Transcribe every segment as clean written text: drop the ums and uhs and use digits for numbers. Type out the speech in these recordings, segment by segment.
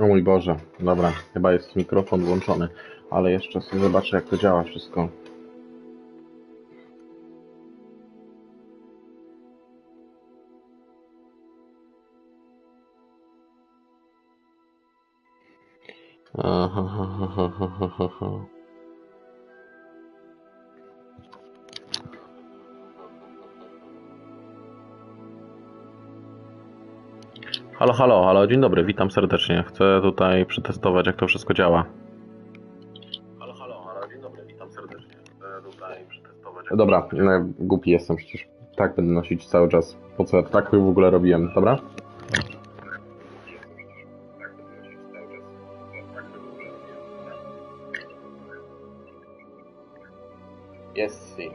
O mój Boże, dobra, chyba jest mikrofon włączony, ale jeszcze sobie zobaczę, jak to działa wszystko. Halo, halo, halo, dzień dobry, witam serdecznie. Chcę tutaj przetestować, jak to wszystko działa. Halo, halo, halo, dzień dobry, witam serdecznie. Chcę tutaj przetestować. Dobra, no, głupi jestem przecież. Tak będę nosić cały czas. Po co ja to tak w ogóle robiłem, dobra? Jest, si.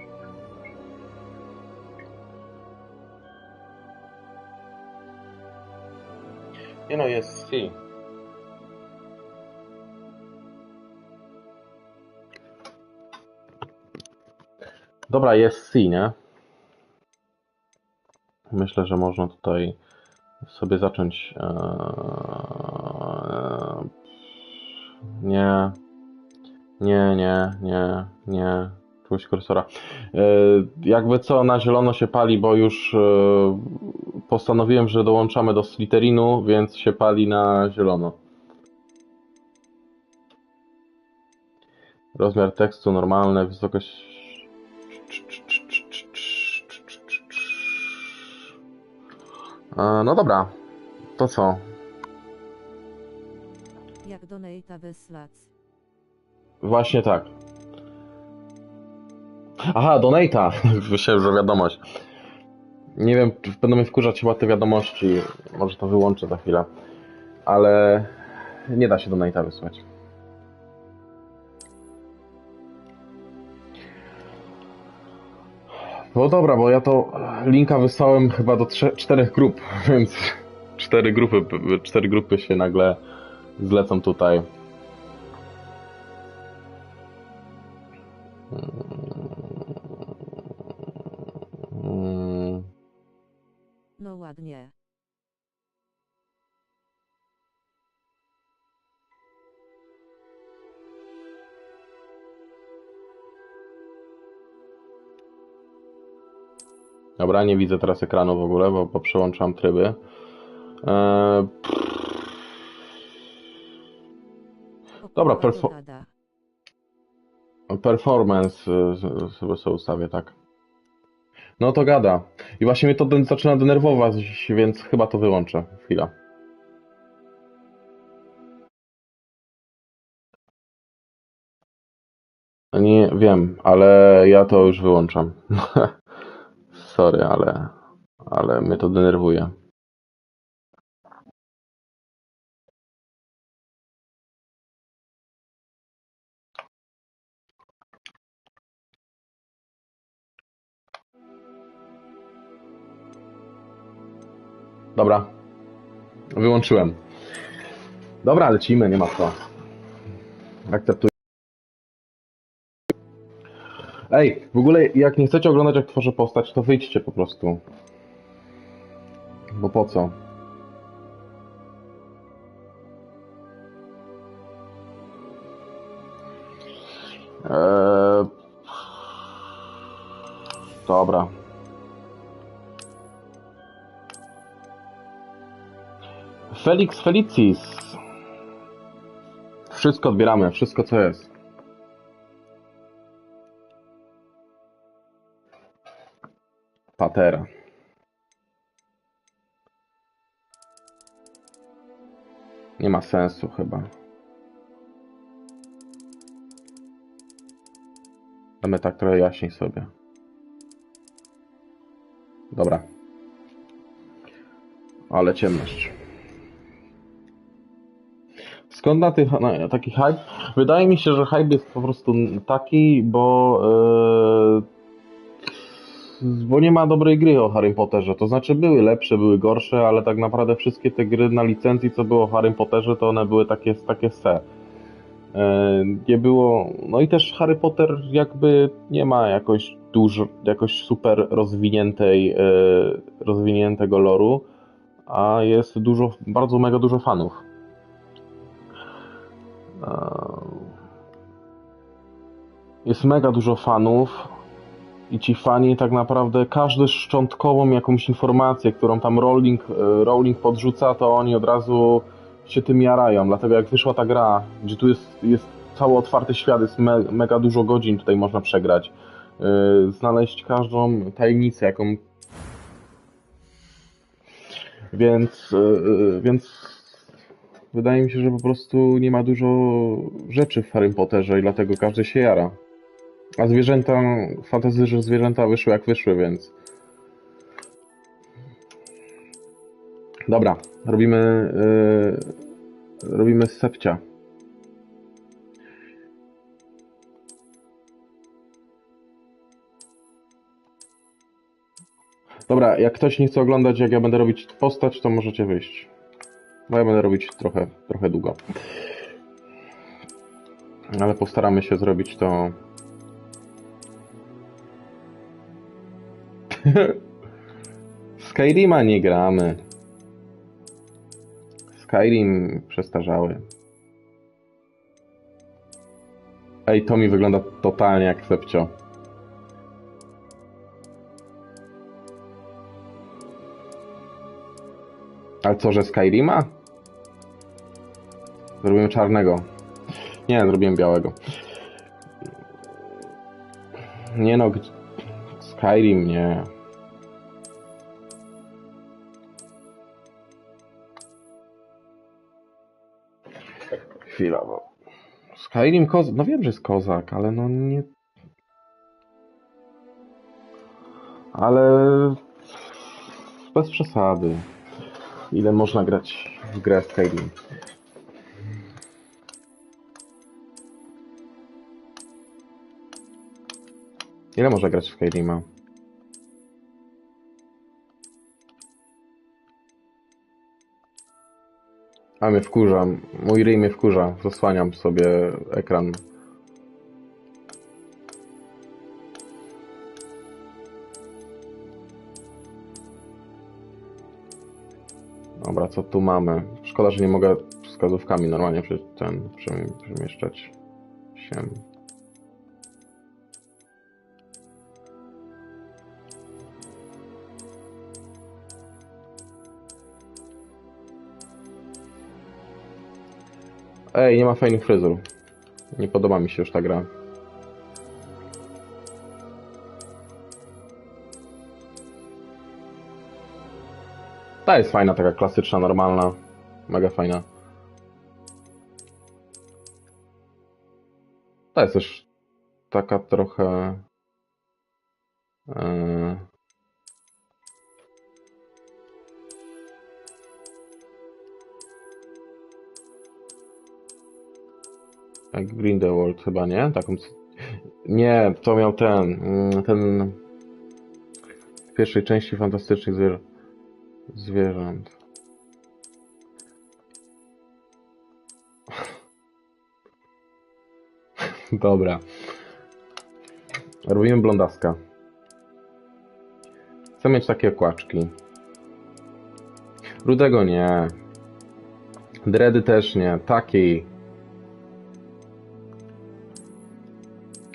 Nie no, jest, si. Dobra, jest si, nie? Myślę, że można tutaj sobie zacząć. Nie, nie. Czułość kursora. Jakby co, na zielono się pali, bo już postanowiłem, że dołączamy do Slytherinu, więc się pali na zielono. Rozmiar tekstu normalny, wysokość. No dobra, to co? Jak donate'a wysłać? Właśnie tak. Aha, donata. Myślałem, że wiadomość. Nie wiem, będą mnie wkurzać chyba te wiadomości. Może to wyłączę za chwilę. Ale nie da się donata wysłać. No dobra, bo ja to linka wysłałem chyba do 4 grup, więc 4 grupy się nagle zlecą tutaj. No ładnie. Dobra, nie widzę teraz ekranu w ogóle, bo przełączam tryby. Dobra, performance sobie ustawię, tak. No to gada. I właśnie mnie to zaczyna denerwować, więc chyba to wyłączę. Chwila. Nie wiem, ale ja to już wyłączam. Sorry, ale mnie to denerwuje. Dobra. Wyłączyłem. Dobra, lecimy, nie ma co. Akceptuję. Ej, w ogóle jak nie chcecie oglądać, jak tworzę postać, to wyjdźcie po prostu. Bo po co? Eee... Dobra. Felix Felicis. Wszystko odbieramy, wszystko co jest. Patera. Nie ma sensu chyba. Damy tak trochę jaśniej sobie. Dobra. Ale ciemność. Skąd na taki hype? Wydaje mi się, że hype jest po prostu taki, bo nie ma dobrej gry o Harrym Potterze. To znaczy były lepsze, były gorsze, ale tak naprawdę wszystkie te gry na licencji, co było o Harrym Potterze, to one były takie se. Nie było... No i też Harry Potter jakby nie ma jakoś super rozwiniętego loru, a jest bardzo mega dużo fanów. Jest mega dużo fanów i ci fani tak naprawdę każdy szczątkową jakąś informację, którą tam Rowling podrzuca, to oni od razu się tym jarają. Dlatego jak wyszła ta gra, gdzie tu jest cały otwarty świat, jest mega dużo godzin tutaj można przegrać. Znaleźć każdą tajemnicę, jaką... Więc wydaje mi się, że po prostu nie ma dużo rzeczy w Harrym Potterze i dlatego każdy się jara. A zwierzęta, fantasy, że zwierzęta wyszły jak wyszły, więc... Dobra, robimy sepcia. Dobra, jak ktoś nie chce oglądać, jak ja będę robić postać, to możecie wyjść. Bo ja będę robić trochę długo. Ale postaramy się zrobić to... Skyrima nie gramy. Skyrim przestarzały. Ej, to mi wygląda totalnie jak sepcio. Ale co, że Skyrima? Zrobimy czarnego. Nie, zrobiłem białego. Nie no, Skyrim nie. Chwila, bo... Skyrim kozak, no wiem, że jest kozak, ale no nie... Ale... Bez przesady. Ile można grać w grę Skyrim? Ile można grać w Skyrima? A mnie wkurza. Mój ryj mnie wkurza. Zasłaniam sobie ekran. Dobra, co tu mamy? Szkoda, że nie mogę wskazówkami normalnie przemieszczać się. Ej, nie ma fajnych fryzur. Nie podoba mi się już ta gra. Ta jest fajna, taka klasyczna, normalna. Mega fajna. Ta jest też taka trochę... Jak Grindelwald chyba, nie? Taką... Nie, to miał ten... W pierwszej części Fantastycznych Zwierząt. Dobra. Robimy blondaska. Chcę mieć takie kłaczki. Rudego nie. Dredy też nie. Taki.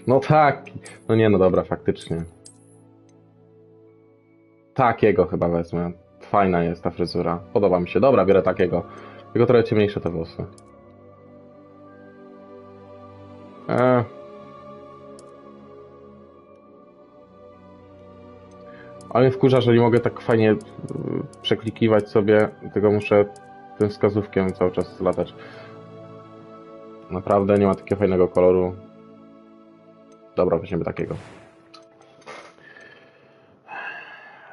No taki. No nie, no dobra, faktycznie. Takiego chyba wezmę. Fajna jest ta fryzura. Podoba mi się. Dobra, biorę takiego. Tylko trochę ciemniejsze te włosy. Ale mnie wkurza, że nie mogę tak fajnie przeklikiwać sobie, tylko muszę tym wskazówkiem cały czas latać. Naprawdę nie ma takiego fajnego koloru. Dobra, weźmiemy takiego.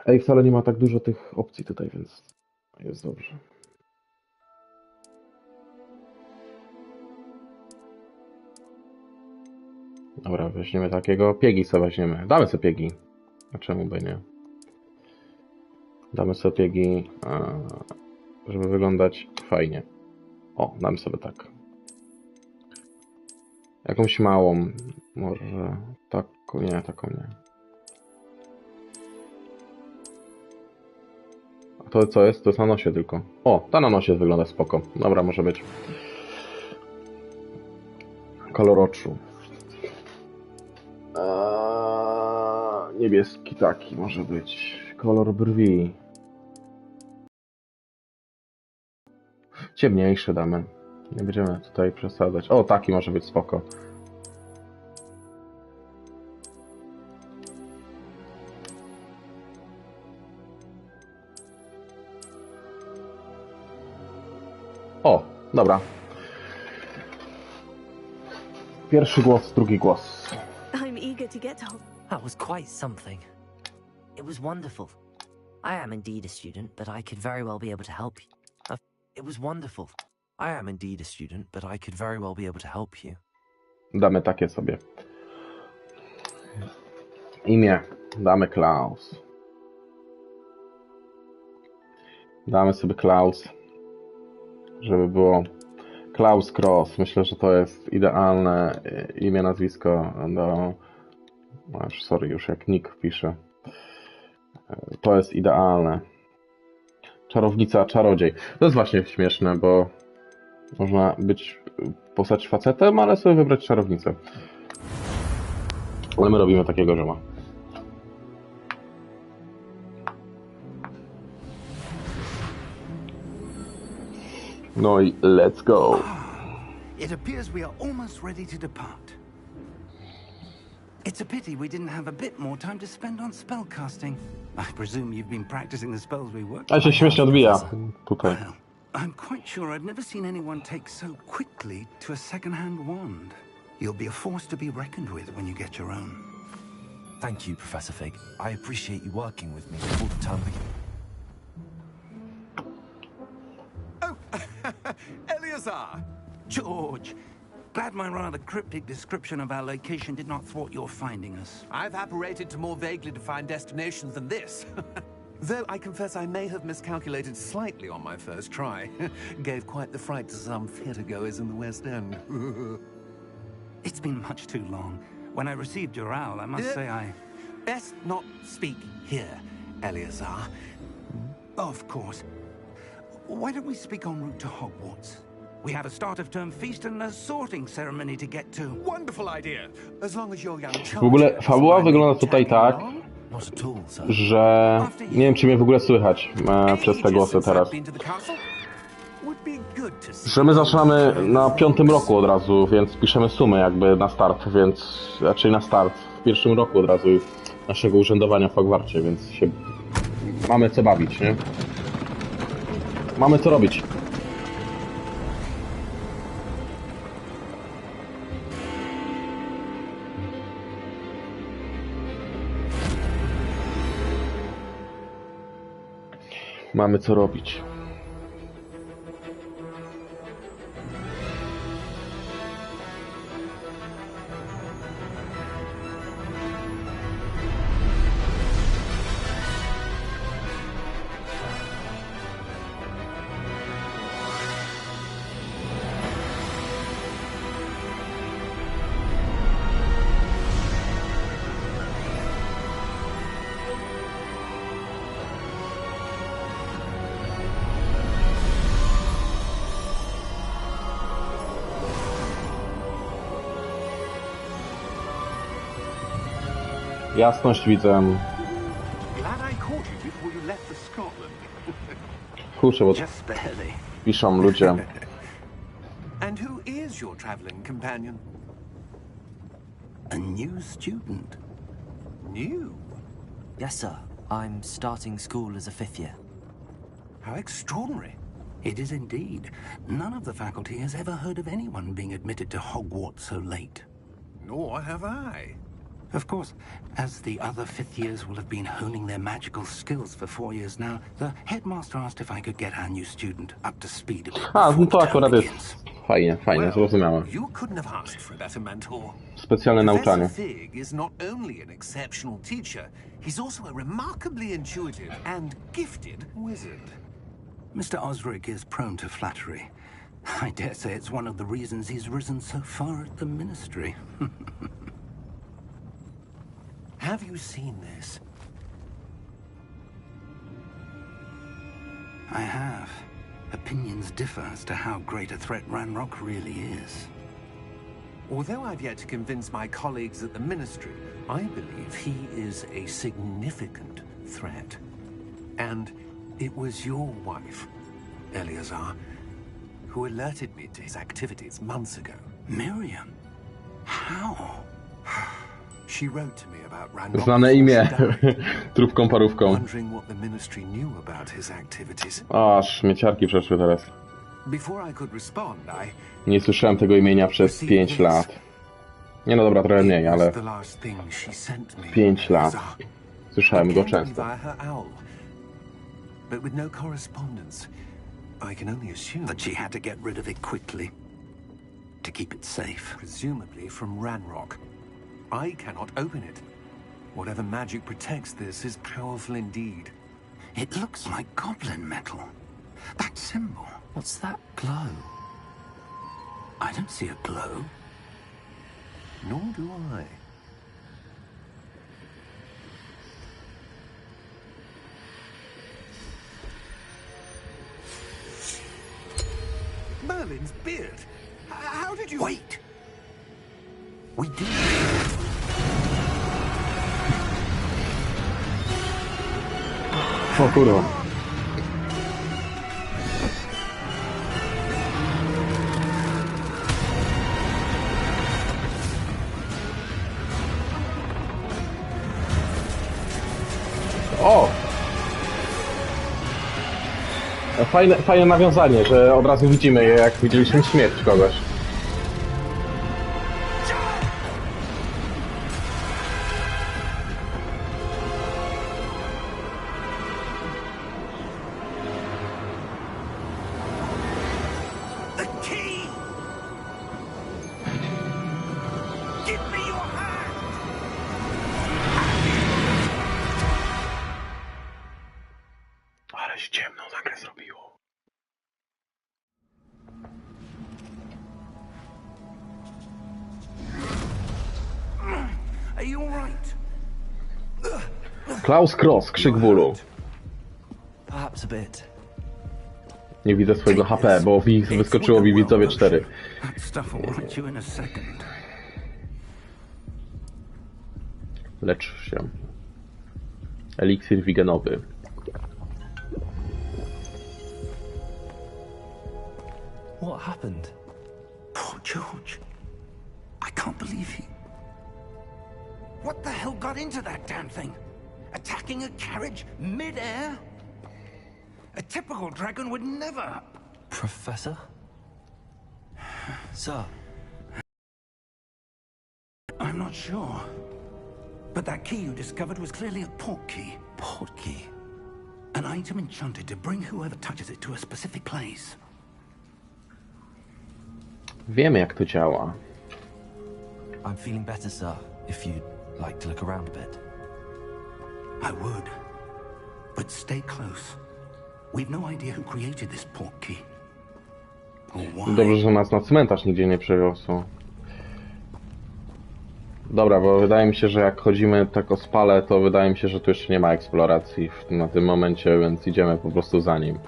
Ej, wcale nie ma tak dużo tych opcji tutaj, więc jest dobrze. Dobra, weźmiemy takiego. Piegi sobie weźmiemy. Damy sobie piegi. A czemu by nie? Damy sobie piegi, żeby wyglądać fajnie. O, damy sobie tak. Jakąś małą. Może taką, nie, taką nie. A to co jest? To jest na nosie tylko. O, ta na nosie wygląda spoko. Dobra, może być. Kolor oczu. Niebieski taki może być. Kolor brwi. Ciemniejszy damy. Nie będziemy tutaj przesadzać. O, taki może być spoko. O, dobra. Pierwszy głos, drugi głos. I'm eager to get to That was quite something. It was wonderful. I am indeed a student, but I could very well be able to help you. It was wonderful. I am indeed a student, but I could very well be able to help you. Damy takie sobie. Imię. Damy Klaus. Damy sobie Klaus. Żeby było Klaus Cross. Myślę, że to jest idealne imię, nazwisko do... Sorry, już jak nick pisze. To jest idealne. Czarownica, czarodziej. To jest właśnie śmieszne, bo można być postać facetem, ale sobie wybrać czarownicę. Ale my robimy takiego zioma. No i let's go. It appears we are almost ready to depart. It's a pity we didn't have a bit more time to spend on spellcasting. I presume you've been practicing the spells we worked A się śmiesznie odbija tutaj. Well, I'm quite sure I've never seen anyone take so quickly to a second-hand wand. You'll be a force to be reckoned with when you get your own. Thank you, Professor Fig. I appreciate you working with me all the time. Eleazar! George! Glad my rather cryptic description of our location did not thwart your finding us. I've apparated to more vaguely defined destinations than this. Though I confess I may have miscalculated slightly on my first try. Gave quite the fright to some theatregoers in the West End. It's been much too long. When I received your owl, I must say I... Best not speak here, Eleazar. Of course. Why don't we speak en route to Hogwarts? We have a start-of-term feast and a sorting ceremony to get to. Wonderful idea. As long as your young W ogóle fabuła wygląda tutaj tak, Not at all, sir. że nie wiem, czy mnie w ogóle słychać przez te głosy teraz. Że my zaczynamy na 5. roku od razu, więc piszemy sumę jakby na start, więc raczej na start w 1. roku od razu naszego urzędowania w Hogwarcie, więc się mamy co bawić, nie? Mamy co robić. Mamy co robić. Jasność widzę. Glad I caught you before you left for Scotland. Kurczę, bo Just barely. piszą ludzie. And who is your traveling companion? A new student. New? Yes, sir. I'm starting school as a 5th year. How extraordinary. It is indeed. None of the faculty has ever heard of anyone being admitted to Hogwarts so late. Nor have I. Of course, as the other 5th years will have been honing their magical skills for 4 years now, the headmaster asked if I could get our new student up to speed a bit A, before no the to term akurat begins. jest fajnie, fajnie, zrozumiałe. You couldn't have asked for a better mentor. Specjalne nauczanie. Professor Fig is not only an exceptional teacher, he's also a remarkably intuitive and gifted wizard. Mr. Osric is prone to flattery. I dare say it's one of the reasons he's risen so far at the ministry. Have you seen this? I have. Opinions differ as to how great a threat Ranrock really is. Although I've yet to convince my colleagues at the Ministry, I believe he is a significant threat. And it was your wife, Eleazar, who alerted me to his activities months ago. Miriam? How? She wrote to me about Ranrock Znane before imię. she died, Trupką parówką. wondering what the Ministry knew about his activities. O, aż śmieciarki przeszły teraz. Before I could respond, Nie słyszałem tego imienia przez 5 lat. Nie no dobra, trochę mniej, ale 5 lat. Słyszałem go często. But with no correspondence, I can only assume That she had to get rid of it quickly. To keep it safe. presumably from Ranrock. I cannot open it. Whatever magic protects this is powerful indeed. It looks like goblin metal. That symbol. What's that glow? I don't see a glow. Nor do I. Merlin's beard. How did you... Wait! We did. O kurwa. O! Fajne nawiązanie, że od razu widzimy je, jak widzieliśmy śmierć kogoś. The key! Give me your hand! Ale się ciemno nagle zrobiło. Are you all right? Klaus Cross, krzyk bólu. Perhaps a bit. Nie widzę swojego HP, bo wyskoczyło mi widzowie 4. That stuff will right you in a second. Lecz się. Eliksir wigenowy. What happened? Poor George. I can't believe he... What the hell got into that damn thing? Attacking a carriage mid-air? A typical dragon would never... Professor? Sir? I'm not sure. But that key you discovered was clearly a port key. Port key? An item enchanted to bring whoever touches it to a specific place. Wiemy, jak to działa. I'm feeling better, sir. If you'd like to look around a bit. I would. But stay close. We've no idea who created this port key. Or why. Dobrze, że nas na cmentarz nigdzie nie przewiosło. Dobra, bo wydaje mi się, że jak chodzimy tak o spale, to wydaje mi się, że tu jeszcze nie ma eksploracji na tym momencie, więc idziemy po prostu za nim.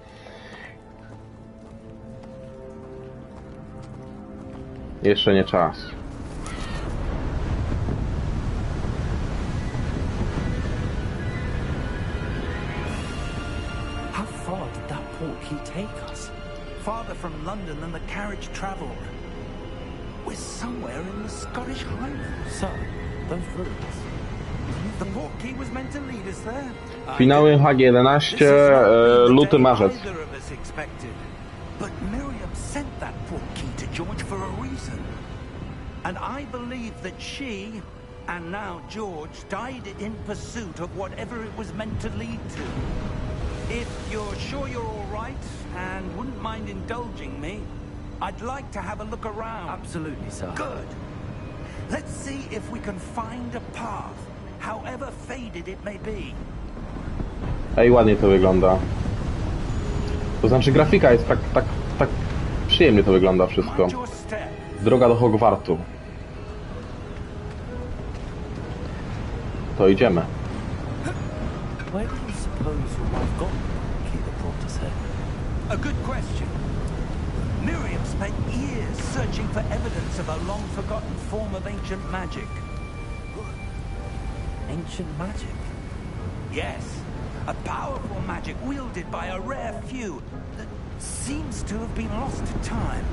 Jeszcze nie czas. How far did that port key take us? Farther from London than the carriage travelled. We're somewhere in the Scottish Highlands. Sir, those ruins. The port key was meant to lead us there. Finały HG11, luty, marzec. Neither of us expected. But Miriam sent that port key to George for a reason. And I believe that she, and now George, died in pursuit of whatever it was meant to lead to. If you're sure you're all right and wouldn't mind indulging me, I'd like to have a look around. Absolutely, sir. Good. Let's see if we can find a path, however faded it may be. Ej, ładnie to wygląda. To znaczy grafika jest tak przyjemnie to wygląda wszystko. Mind your step. Droga do Hogwartu. To idziemy. Where do you suppose your wife got the key that brought us here? A good question. Miriam spent years searching for evidence of a long-forgotten form of ancient magic. Ancient magic? Yes, a powerful magic wielded by a rare few that seems to have been lost to time.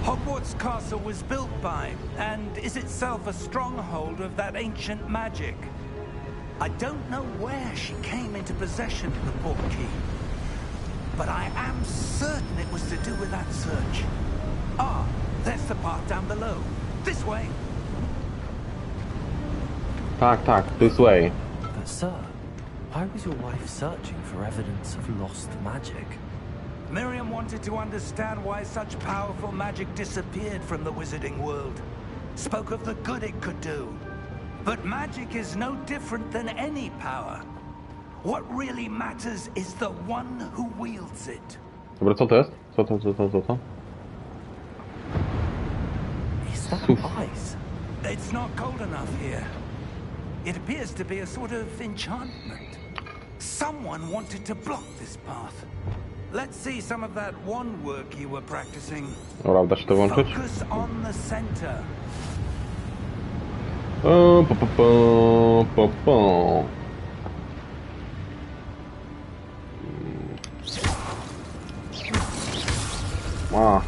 Hogwarts Castle was built by, and is itself a stronghold of that ancient magic. I don't know where she came into possession of the portkey, but I am certain it was to do with that search. Ah, there's the path down below. This way. Tak, this way. But sir, why was your wife searching for evidence of lost magic? Miriam wanted to understand why such powerful magic disappeared from the wizarding world. Spoke of the good it could do. But magic is no different than any power. What really matters is the one who wields it. Dobra, co to jest? Co? Is that ice? It's not cold enough here. It appears to be a sort of enchantment. Someone wanted to block this path. Let's see some of that wand work you were practicing. Dobra, da się to włączyć? Focus on the center. A.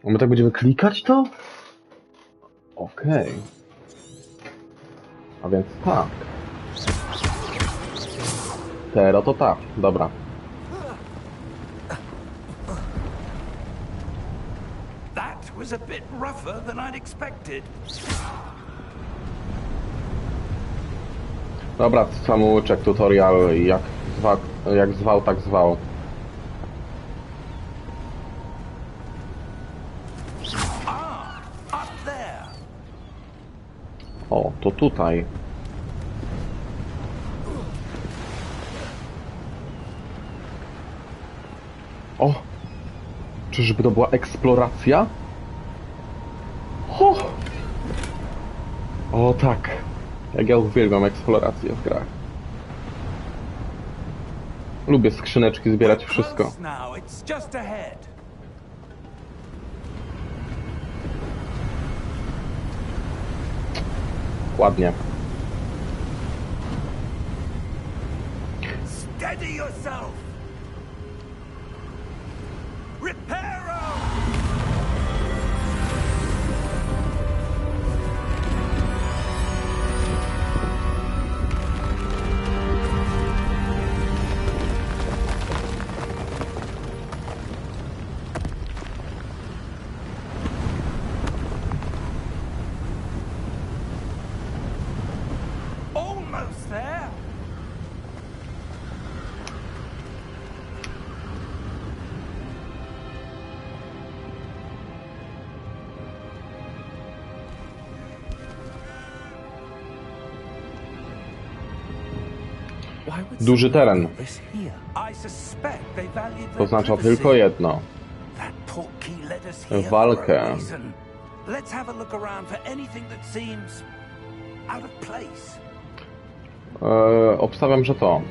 A my tak będziemy klikać to? Okej. A więc tak. Teraz to tak, dobra. That was a bit rougher than I'd expected. Dobra, samouczek tutorial, jak zwał, tak zwał. Up there. O, to tutaj. O! Czyżby to była eksploracja? O tak. Jak ja uwielbiam eksplorację w grach. Lubię skrzyneczki zbierać wszystko. Now it's just ahead. Ładnie. Steady yourself. Reparo! Almost there. Why would Duży someone teren. put this here? I suspect they valued To their oznacza privacy. tylko jedno. That portkey led us here Walkę. for a reason. Let's have a look around for anything that seems out of place. Obstawiam, że to.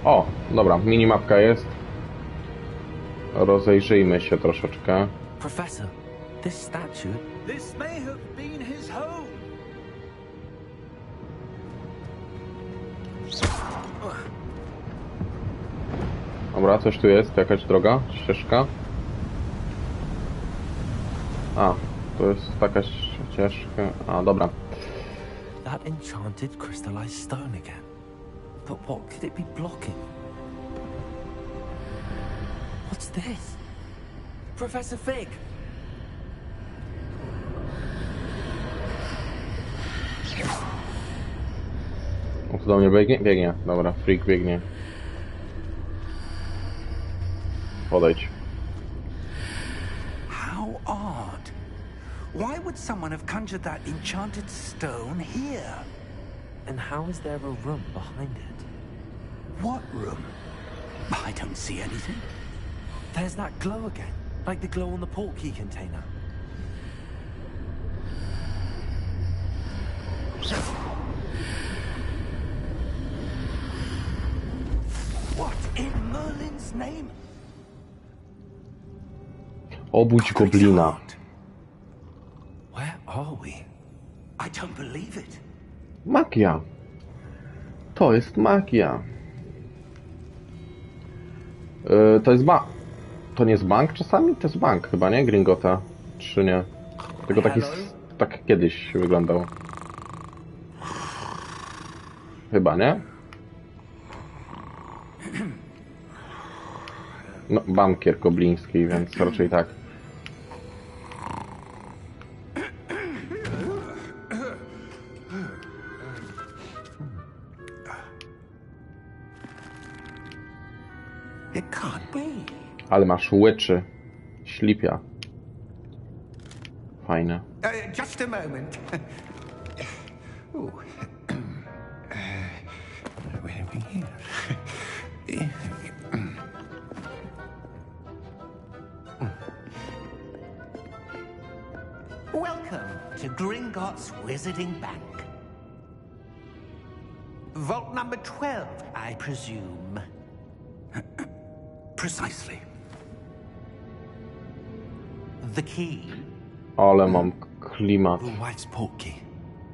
O, dobra, minimapka jest. Rozejrzyjmy się troszeczkę. Professor, this statue. This may have been his home. Dobra, coś tu jest, jakaś droga, ścieżka. A, to jest taka ścieżka. A, dobra. That enchanted crystallized stone again. But what could it be blocking? What's this? Professor Fig! On tu do mnie biegnie? Biegnie. Dobra, freak biegnie. Podejdź. How odd. Why would someone have conjured that enchanted stone here? And how is there a room behind it? What room? I don't see anything. There's that glow again, like the glow on the portkey container. What in Merlin's name? Obudź goblina. Where are we? I don't believe it. Magia. To jest magia. To jest To nie jest bank czasami? To jest bank chyba, nie? Gringota. Czy nie? Tylko taki... Tak kiedyś wyglądał. Chyba, nie? No, bankier gobliński, więc raczej tak. It can't be. Ale masz łyczy. Ślipia. Fajne. Just a moment. Ooh. Where are we here? Welcome to Gringotts Wizarding Bank. Vault number 12, I presume. Precisely. The key? Ale mam klimat. The wife's portkey.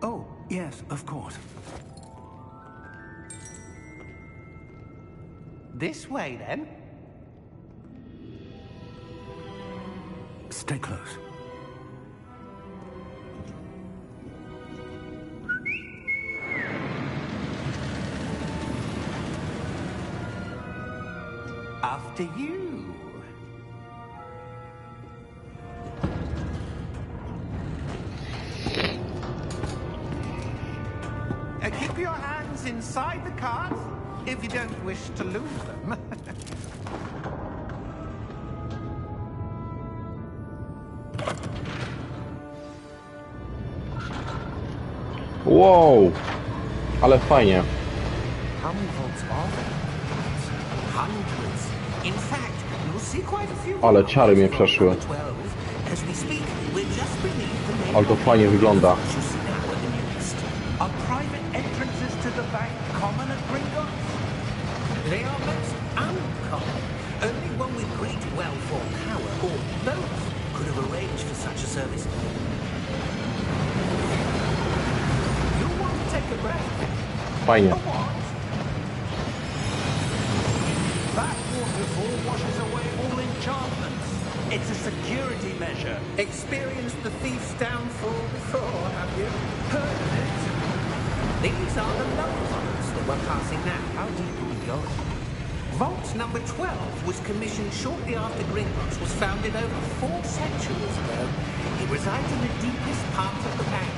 Oh, yes, of course. This way, then. Stay close. After you. Keep your hands inside the cart if you don't wish to lose them. Wow! Ale fajnie. How many vaults are there? Hundreds. In fact, you'll see quite a few. Ale ciary mnie przeszły. 12. As we speak, we're just beneath the main. Ale to fajnie wygląda. You see now at the newest. Are private entrances to the bank common at Gringotts? They are most uncommon. Only one with great wealth or power, or both, could have arranged for such a service. You'll want to take a breath. Fajnie. A what? That waterfall washes away all enchantments. It's a security measure. Experienced the thief's downfall before, have you? Heard of it? These are the lower vaults that we're passing now. How deep are we going? Vault number 12 was commissioned shortly after Gringotts was founded over 4 centuries ago. It resides in the deepest part of the bank.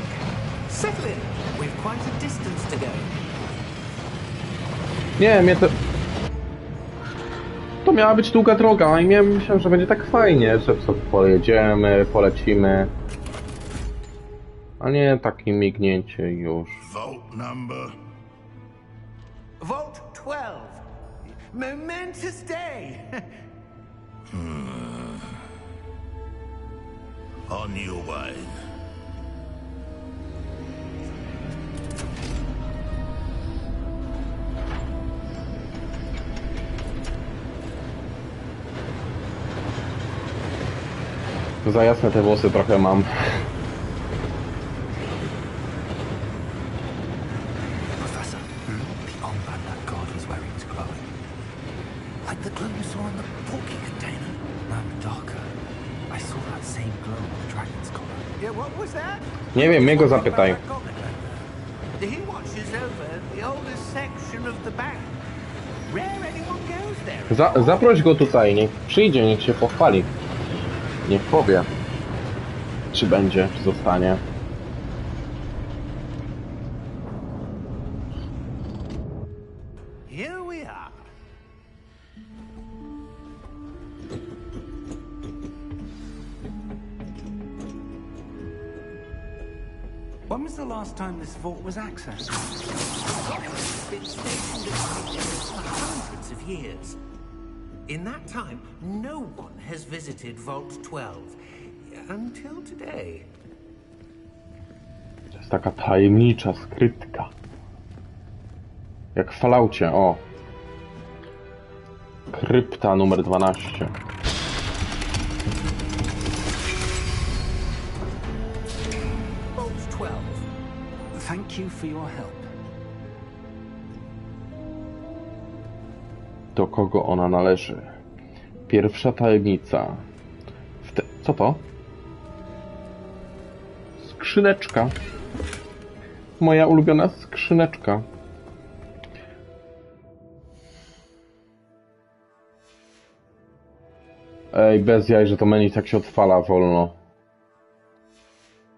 Settle in. We've quite a distance to go. Nie, mnie to... To miała być długa droga i myślałem, że będzie tak fajnie, że sobie pojedziemy, polecimy. A nie takie mignięcie już. Vault number. Vault 12. Momentous day. On your way. Za jasne te włosy trochę mam. Professor, the armband that guard was wearing is glowing. Like the glow you saw in the portkey container. No, darker. I saw that same glow on the dragon's collar. Yeah, what was that? Nie wiem, mnie go zapytaj. He watches over the oldest section of the bank. Rare anyone goes there. Zaproś go tutaj, niech przyjdzie, niech się pochwali. Niech powie, czy będzie, czy zostanie. Here we are. When was the last time this vault was accessed? It's been stationed at for hundreds of years. In that time, no one has visited Vault 12. Until today. To jest taka tajemnicza skrytka. Jak w Falloutie, o. Krypta numer 12. Vault 12. Thank you for your help. Do kogo ona należy? Pierwsza tajemnica. Co to? Skrzyneczka. Moja ulubiona skrzyneczka. Ej, bez jaj, że to menu tak się odpala wolno.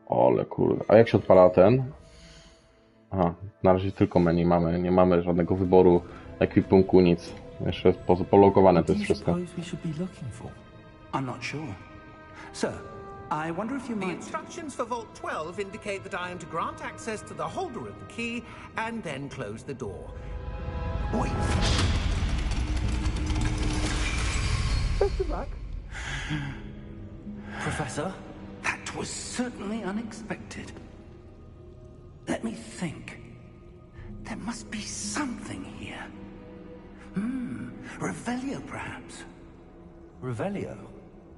Ole kurde. A jak się odpala ten? Aha, na razie tylko menu mamy. Nie mamy żadnego wyboru ekwipunku, nic. Jeszcze jest pologowane to jest wszystko. I'm not sure. Sir, I wonder if you The might... instructions for Vault 12 indicate that I am to grant access to the holder of the key and then close the door. Wait. Best of luck. Professor? That was certainly unexpected. Let me think. There must be something here. Revelio, perhaps. Revelio?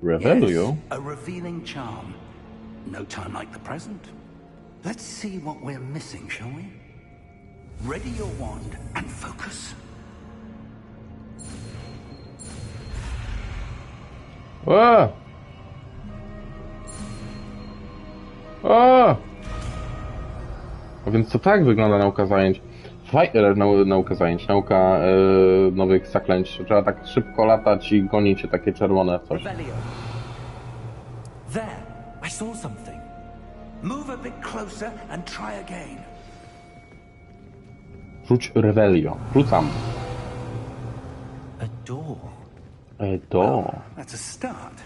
Revelio? Yes, a revealing charm. No time like the present. Let's see what we're missing, shall we? Ready your wand and focus. A! A! A więc to tak wygląda nauka zajęć. Nauka zajęć, nauka nowych zaklęć. Trzeba tak szybko latać i gonić się takie czerwone coś. Revelio. There, I saw something. Move a bit closer and try again. Rzuć Revelio. Rzucam. A door. That's a start.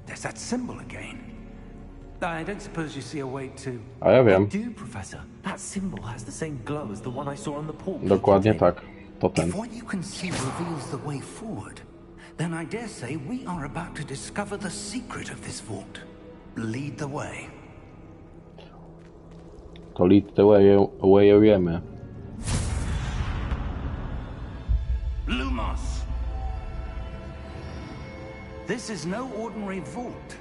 There's that symbol again. I don't suppose you see a way to... A ja wiem. I do, Professor. That symbol has the same glow as the one I saw on the portal. Dokładnie tak. To ten. If what you can see reveals the way forward, then I dare say we are about to discover the secret of this vault. Lead the way. To lead the way. Lumos! This is no ordinary vault.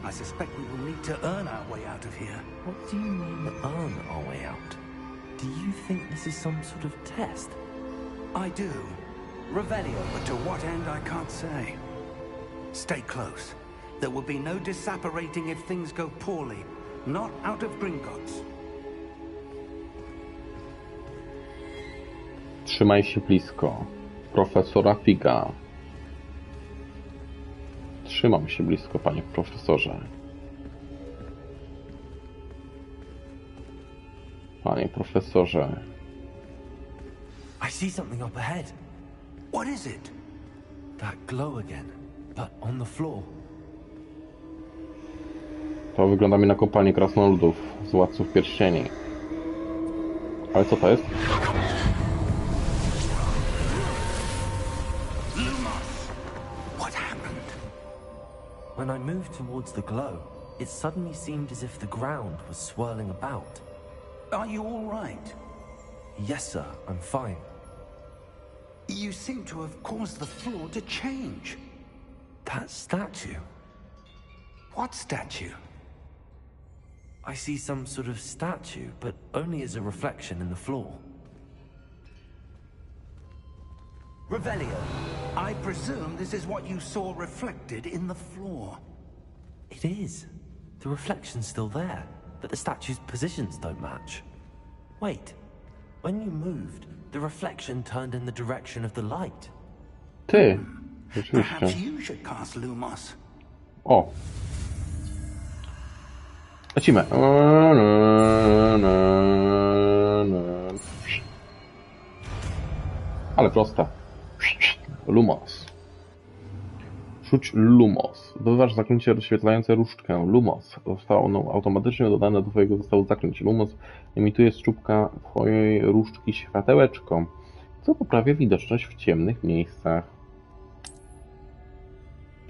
I suspect we will need to earn our way out of here. What do you mean, earn our way out? Do you think this is some sort of test? I do. Revelio, but to what end I can't say. Stay close. There will be no disapparating if things go poorly. Not out of Gringotts. Trzymaj się blisko. Profesora Figa. Trzymam się blisko, panie profesorze. Panie profesorze. I see something up ahead. What is it? That glow again, but on the floor. To wygląda mi na kompanię krasnoludów z Władców Pierścieni. Ale co to jest? What happened? When I moved towards the glow, it suddenly seemed as if the ground was swirling about. Are you all right? Yes, sir, I'm fine. You seem to have caused the floor to change. That statue. What statue? I see some sort of statue, but only as a reflection in the floor. Revelio, I presume this is what you saw reflected in the floor. It is. The reflection's still there, but the statue's positions don't match. Wait. When you moved, the reflection turned in the direction of the light. Ty. Perhaps Rzeczywiście. you should cast Lumos. O. Lecimy. Ale proste. Lumos. Rzuć Lumos. Zdobywasz zaklęcie rozświetlające różdżkę. Lumos. Zostało ono automatycznie dodane do twojego zestawu zaklęć. Lumos emituje z czubka twojej różdżki światełeczko, co poprawia widoczność w ciemnych miejscach.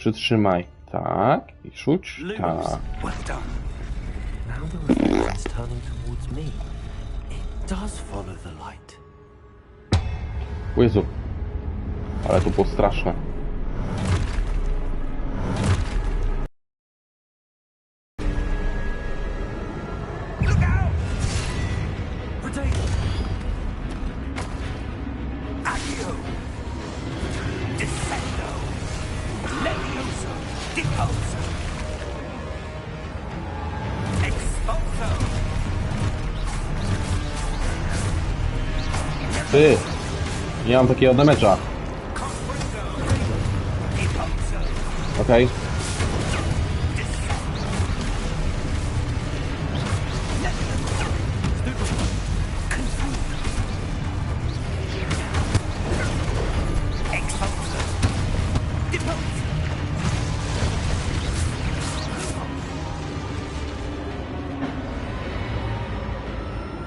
Przytrzymaj. Tak. I rzuć. Lumos, Tak. well done. Now the reflection is turning towards me. It does follow the light. O Jezu. Ale to było straszne. Look out! Potato! Accio! Descendo! Levioso! Deposo! Expulso! Ty! Nie mam takiego damage'a. Comprendo! Deposo! Okej. Expulso! Deposo!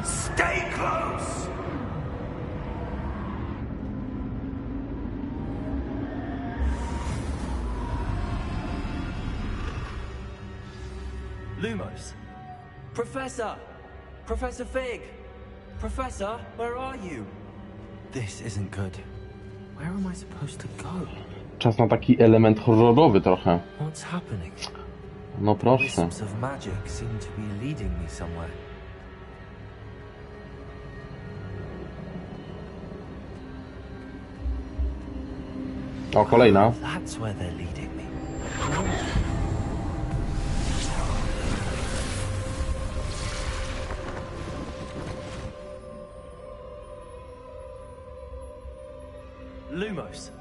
Stay close! Lumos! Professor! Professor Fig! Professor, where are you? This isn't good. Where am I supposed to go? Czas na taki element horrorowy trochę. What's happening? No proszę. Wisps of magic seem to be leading me somewhere. O, kolejna. That's where they're leading me. Lumos.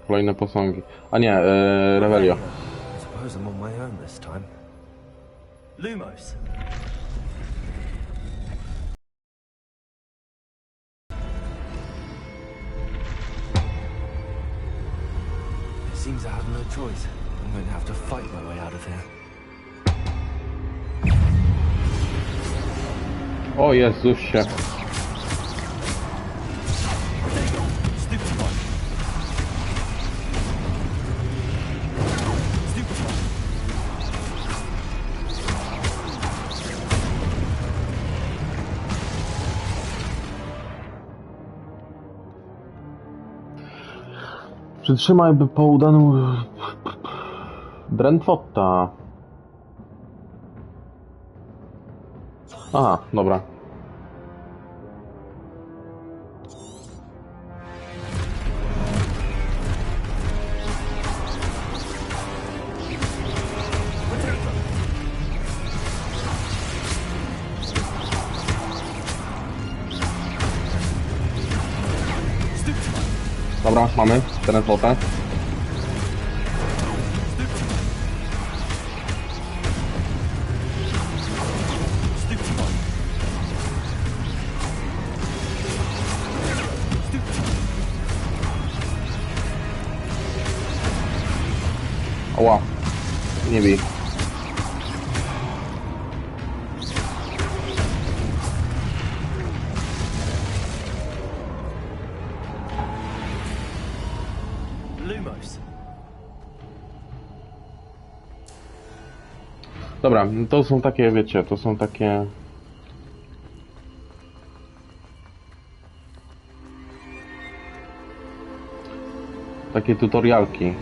Kolejne posągi. A nie, Revelio. I suppose I'm on my own this time. Lumos. It seems I have no choice. I'm going to have to fight my way out of here. O Jezusie. Stupid one. Stupid one. Przytrzymaj by po udaną... Brentfotta. Aha, dobra. Dobra, mamy Brentfota. Ała, nie bij. Lumos. Dobra, to są takie, wiecie, to są takie... Takie tutorialki.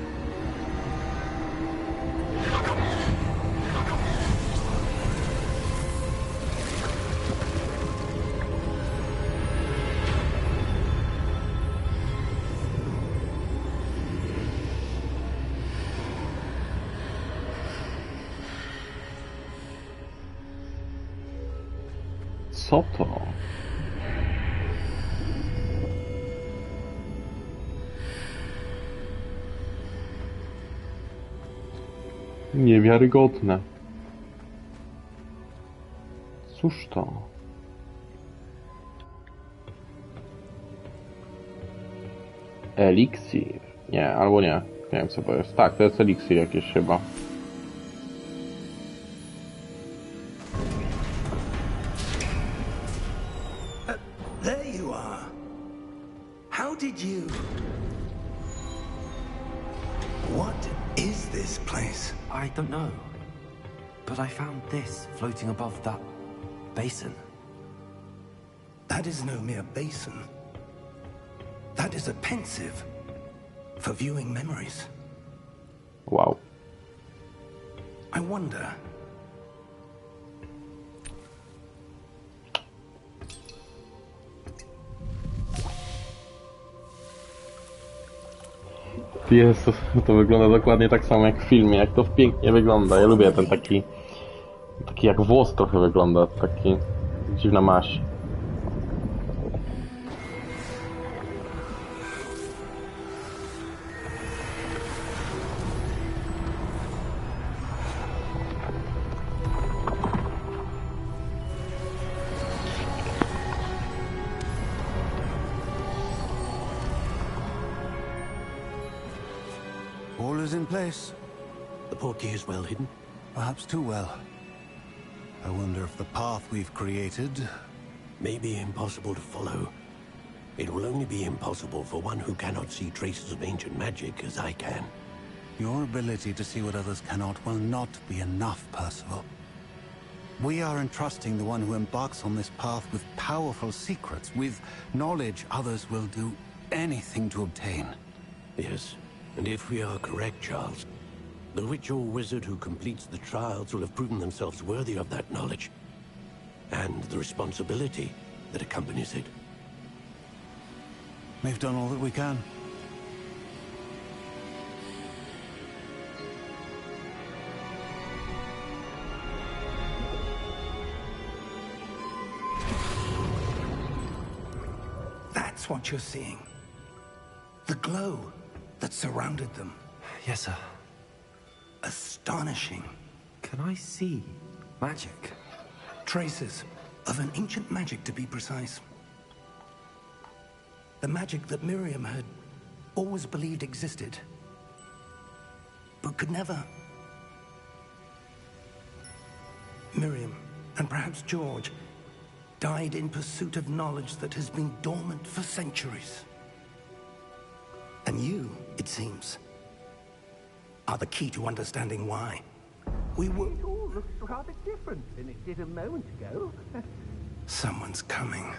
Co to? Niewiarygodne. Cóż to? Eliksir? Nie, albo nie. Nie wiem co to jest. Tak, to jest eliksir jakieś chyba. There you are. How did you... What is this place? I don't know. But I found this floating above that basin. That is no mere basin. That is a pensive for viewing memories. Wow. I wonder. Jezus, to wygląda dokładnie tak samo jak w filmie, jak to pięknie wygląda. Ja lubię ten taki jak włos trochę wygląda, taki dziwna maść. All is in place. The portkey is well hidden. Perhaps too well. I wonder if the path we've created... May be impossible to follow. It will only be impossible for one who cannot see traces of ancient magic as I can. Your ability to see what others cannot will not be enough, Percival. We are entrusting the one who embarks on this path with powerful secrets, with knowledge others will do anything to obtain. Yes, and if we are correct, Charles, the witch or wizard who completes the trials will have proven themselves worthy of that knowledge, and the responsibility that accompanies it. We've done all that we can. That's what you're seeing. The glow that surrounded them. Yes, sir. Astonishing. Can I see magic? Traces of an ancient magic, to be precise. The magic that Miriam had always believed existed, but could never. Miriam, and perhaps George, died in pursuit of knowledge that has been dormant for centuries. And you, it seems, are the key to understanding why. We were... It all looks rather different than it did a moment ago. Someone's coming.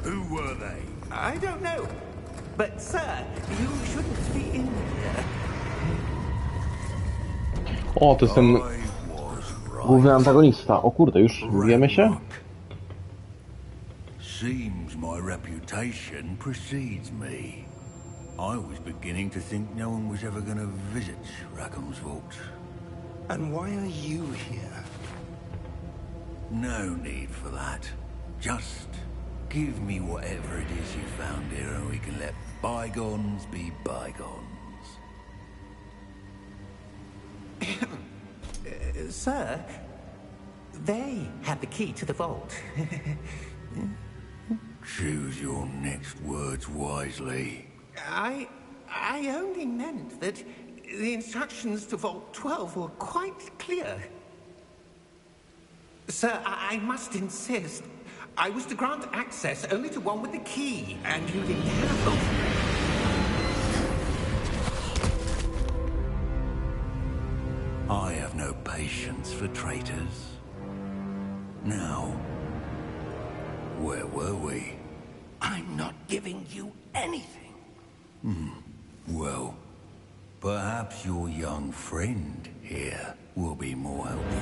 Who were they? I don't know. But, sir, you shouldn't be in here. O, to jest ten I was główny right. antagonista. O kurde, już wiemy się? Seems my reputation precedes me. I was beginning to think no one was ever going to visit Rackham's vault. And why are you here? No need for that. Just give me whatever it is you found here and we can let bygones be bygones. Sir, they had the key to the vault. Choose your next words wisely. I only meant that the instructions to Vault 12 were quite clear. Sir, I must insist. I was to grant access only to one with the key, and you didn't have them. I have no patience for traitors. Now, where were we? I'm not giving you anything. Well, perhaps your young friend here will be more helpful.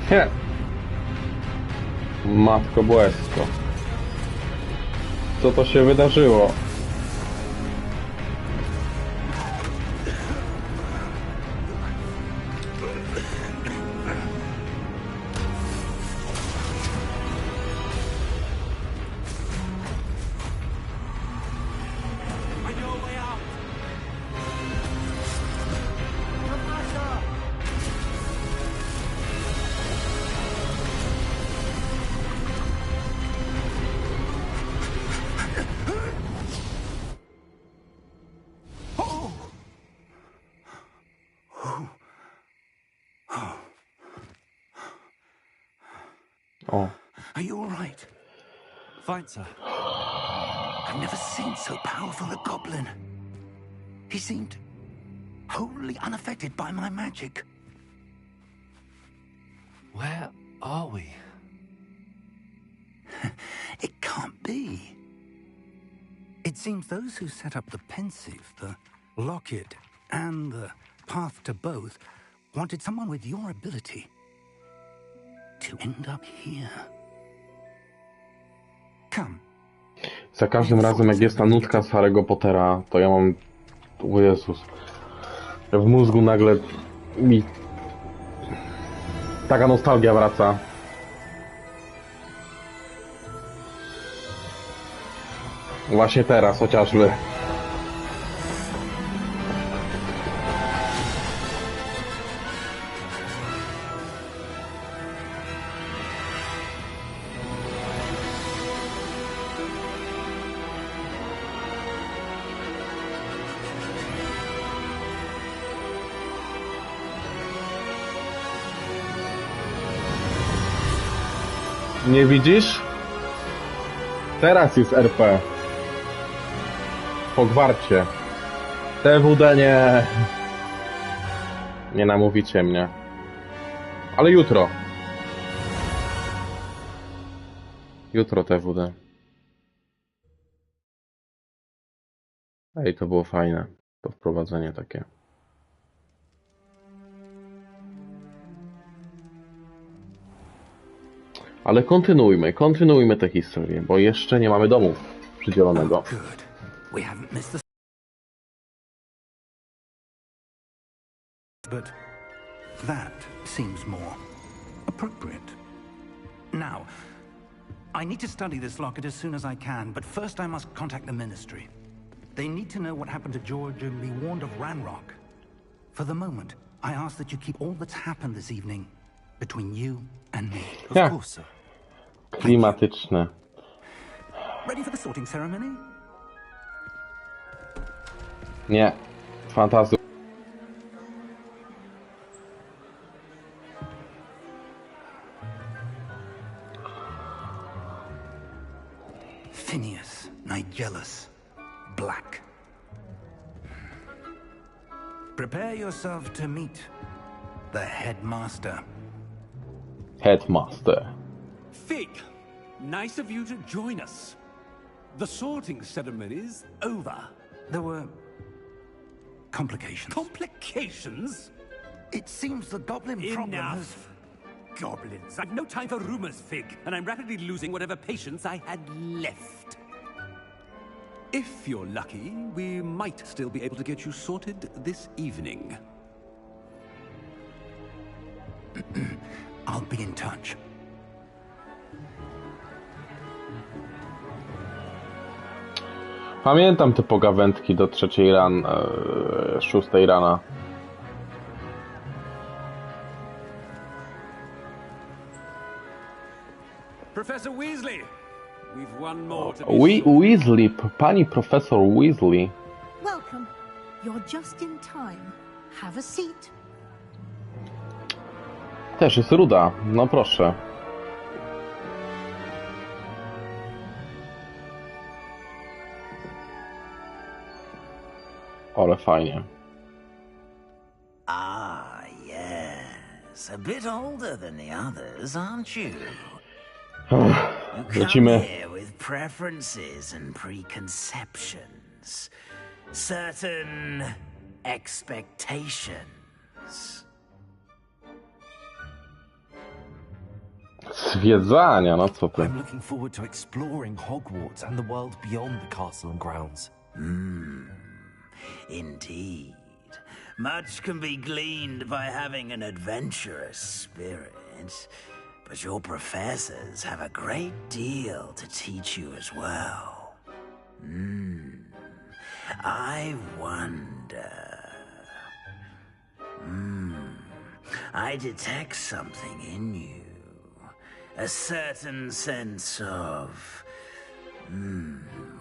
He. Matko Bosko. Co to się wydarzyło? O. Are you all right? Fine, sir. I've never seen so powerful a goblin. He seemed wholly unaffected by my magic. Where are we? It can't be. It seems those who set up the pensive, the locket, and the path to both wanted someone with your ability to end up here. Come. Za każdym razem, jak jest ta nutka z Harry'ego Pottera, to ja mam... O Jezus. W mózgu nagle mi... taka nostalgia wraca. Właśnie teraz, chociażby. Nie widzisz? Teraz jest RP. Po gwarcie. TWD nie... Nie namówicie mnie. Ale jutro. Jutro TWD. Ej, to było fajne. To wprowadzenie takie. Ale kontynuujmy tę historię, bo jeszcze nie mamy domu przydzielonego. We haven't missed the... But that seems more appropriate. Now, I need to study this locket as soon as I can, but first I must contact the Ministry. They need to know what happened to George and be warned of Ranrock. For the moment, I ask that you keep all that's happened this evening between you and me. Of course, sir. Klimatyczne. Ready for the sorting ceremony? Nie. Fantazja. Phineas, Nigellus, Black. Prepare yourself to meet the headmaster. Headmaster. Fig, nice of you to join us. The sorting ceremony's over. There were complications. Complications? It seems the goblin problem has... Enough. Goblins. I've no time for rumors, Fig, and I'm rapidly losing whatever patience I had left. If you're lucky, we might still be able to get you sorted this evening. I'll be in touch. Pamiętam te pogawędki do 6 rana. Professor Weasley, we've one more to be Weasley, pani profesor Weasley. Welcome. You're just in time. Have a seat. Też jest ruda, no proszę. Ale fajnie. Ah, yes. A bit older than the others, aren't you? You come here with preferences and preconceptions. Certain expectations. Zwiedzania, no co ty. I'm looking forward to exploring Hogwarts and the world beyond the castle and grounds. Indeed. Much can be gleaned by having an adventurous spirit, but your professors have a great deal to teach you as well. I wonder... I detect something in you. A certain sense of...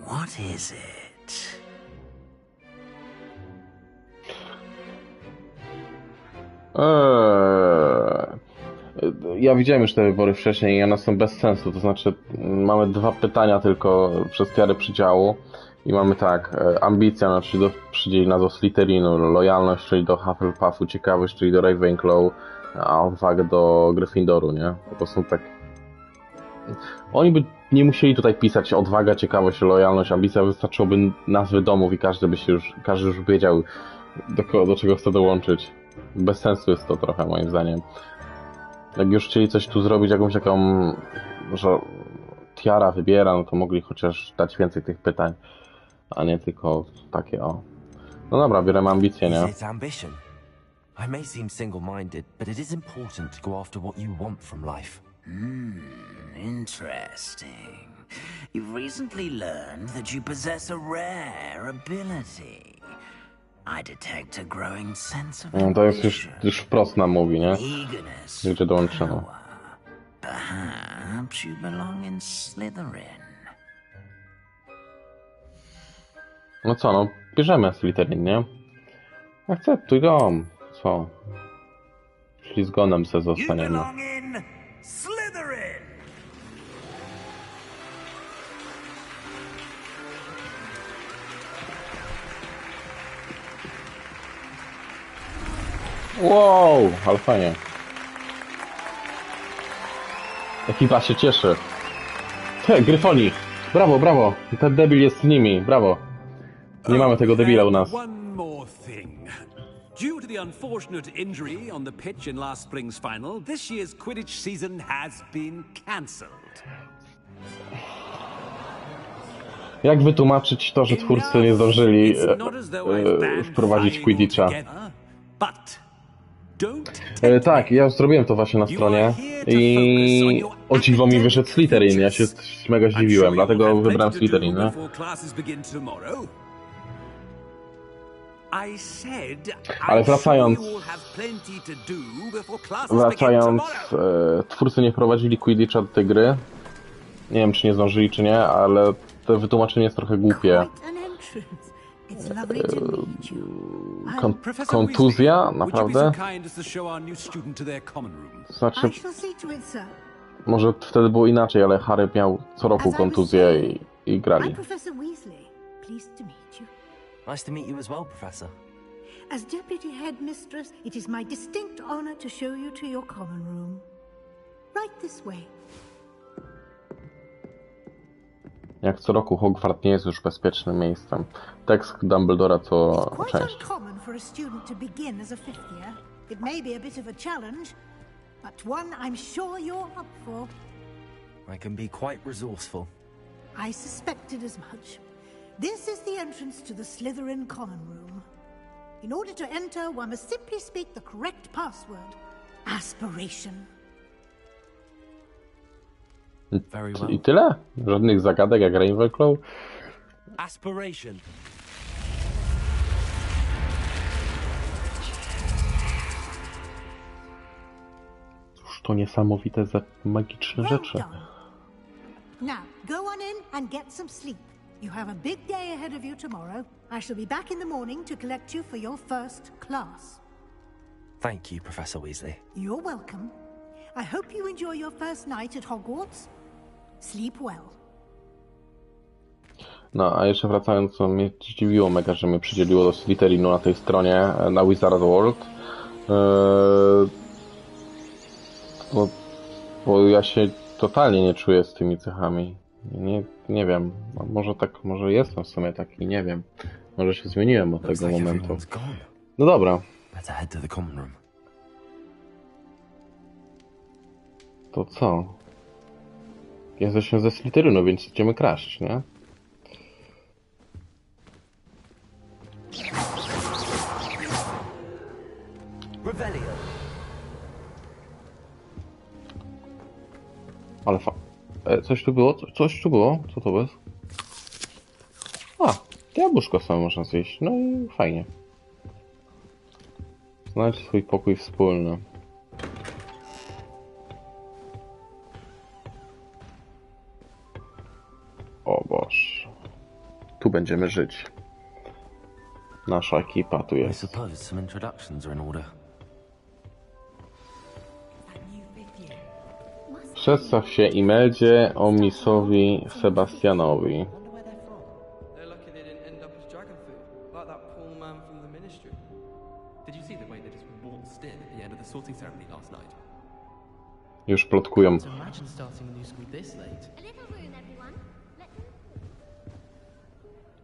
what is it? ja widziałem już te wybory wcześniej i one są bez sensu, to znaczy mamy 2 pytania tylko przez tiary przydziału i mamy tak, ambicja, czyli przydzieli nas do Slytherinu, lojalność, czyli do Hufflepuffu, ciekawość, czyli do Ravenclaw, a odwagę do Gryffindoru, nie? To są tak... Oni by nie musieli tutaj pisać odwaga, ciekawość, lojalność, ambicja, wystarczyłoby nazwy domów i każdy już wiedział, do czego chce dołączyć. Bez sensu jest to trochę, moim zdaniem. Jak już chcieli coś tu zrobić, jakąś taką, że tiara wybiera, no to mogli chociaż dać więcej tych pytań, a nie tylko takie o. No dobra, bierzemy ambicje, nie? It's ambition. I may seem single-minded, but it is important to go after what you want from life. Interesting. You've recently learned that you possess a rare ability. I detect a growing sense of No to jest już wprost nam mówi, nie? eagerness, Gdzie dołączymy. Perhaps you belong in Slytherin. No co, no bierzemy Slytherin, nie? Akceptuj go. Co? Ślizgonem se You zostaniemy. belong in Slytherin. Wow, ale fajnie. Ekipa się cieszy. Gryfoni! Brawo, brawo! Ten debil jest z nimi, brawo. Nie mamy tego debila u nas. One more thing. Due to the unfortunate injury on the pitch in last spring's final, this year's Quidditch season has been cancelled. Jak wytłumaczyć to, że twórcy nie zdążyli wprowadzić Quidditcha? Tak, ja zrobiłem to właśnie na stronie i o dziwo mi wyszedł Slytherin, ja się mega zdziwiłem, dlatego wybrałem Slytherin, nie? Ale wracając, twórcy nie wprowadzili Quidditcha do tej gry. Nie wiem, czy nie zdążyli, czy nie, ale to wytłumaczenie jest trochę głupie. Kontuzja? Naprawdę? Znaczy, może wtedy było inaczej, ale Harry miał co roku kontuzję i grali. Nice to meet you as well, Professor. As Deputy Headmistress, it is my distinct honor to show you to your common room. Right this way. Jak co roku Hogwarts nie jest już bezpiecznym miejscem. Tekst Dumbledora co część. It's quite uncommon for a student to begin as a fifth year. It may be a bit of a challenge, but one I'm sure you're up for. I can be quite resourceful. I suspected as much. This is the entrance to the Slytherin common room. In order to enter, one must simply speak the correct password. Aspiration. I tyle? Żadnych zagadek jak Ravenclaw? Aspiration. Cóż to niesamowite, magiczne rzeczy. Now, go on in and get some sleep. You have a big day ahead of you tomorrow. I shall be back in the morning to collect you for your first class. Thank you, Professor Weasley. You're welcome. I hope you enjoy your first night at Hogwarts. Sleep well. No, a jeszcze wracając, co mnie zdziwiło mega, że mnie przydzieliło do Slytherinu na tej stronie, na Wizard World. Bo ja się totalnie nie czuję z tymi cechami. Nie wiem, może jestem w sumie taki, nie wiem. Może się zmieniłem od tego momentu. No dobra. To co? Jesteśmy ze Slytherinu, więc idziemy kraść, nie? Ale coś tu było? Coś tu było? Co to jest? A, jabłuszko sobie można zjeść. No i fajnie. Znajdź swój pokój wspólny. O Boże. Tu będziemy żyć. Nasza ekipa tu jest. Przedstaw się Imeldzie, Omisowi, Sebastianowi. They're lucky they didn't end up as dragon food, like that poor man from the ministry. Did you see the way they just waltzed in at the end of the sorting ceremony last night? Już plotkują. To imagine starting a new school this late.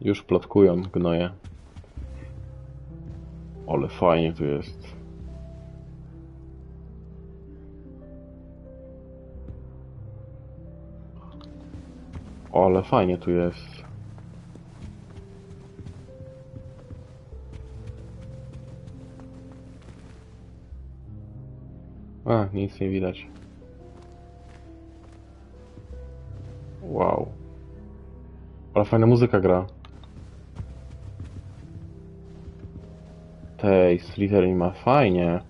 Już plotkują, gnoje. Ale fajnie tu jest. Ale fajnie tu jest. A, nic nie widać. Wow. Ale fajna muzyka gra. Tej Slytherin ma fajnie.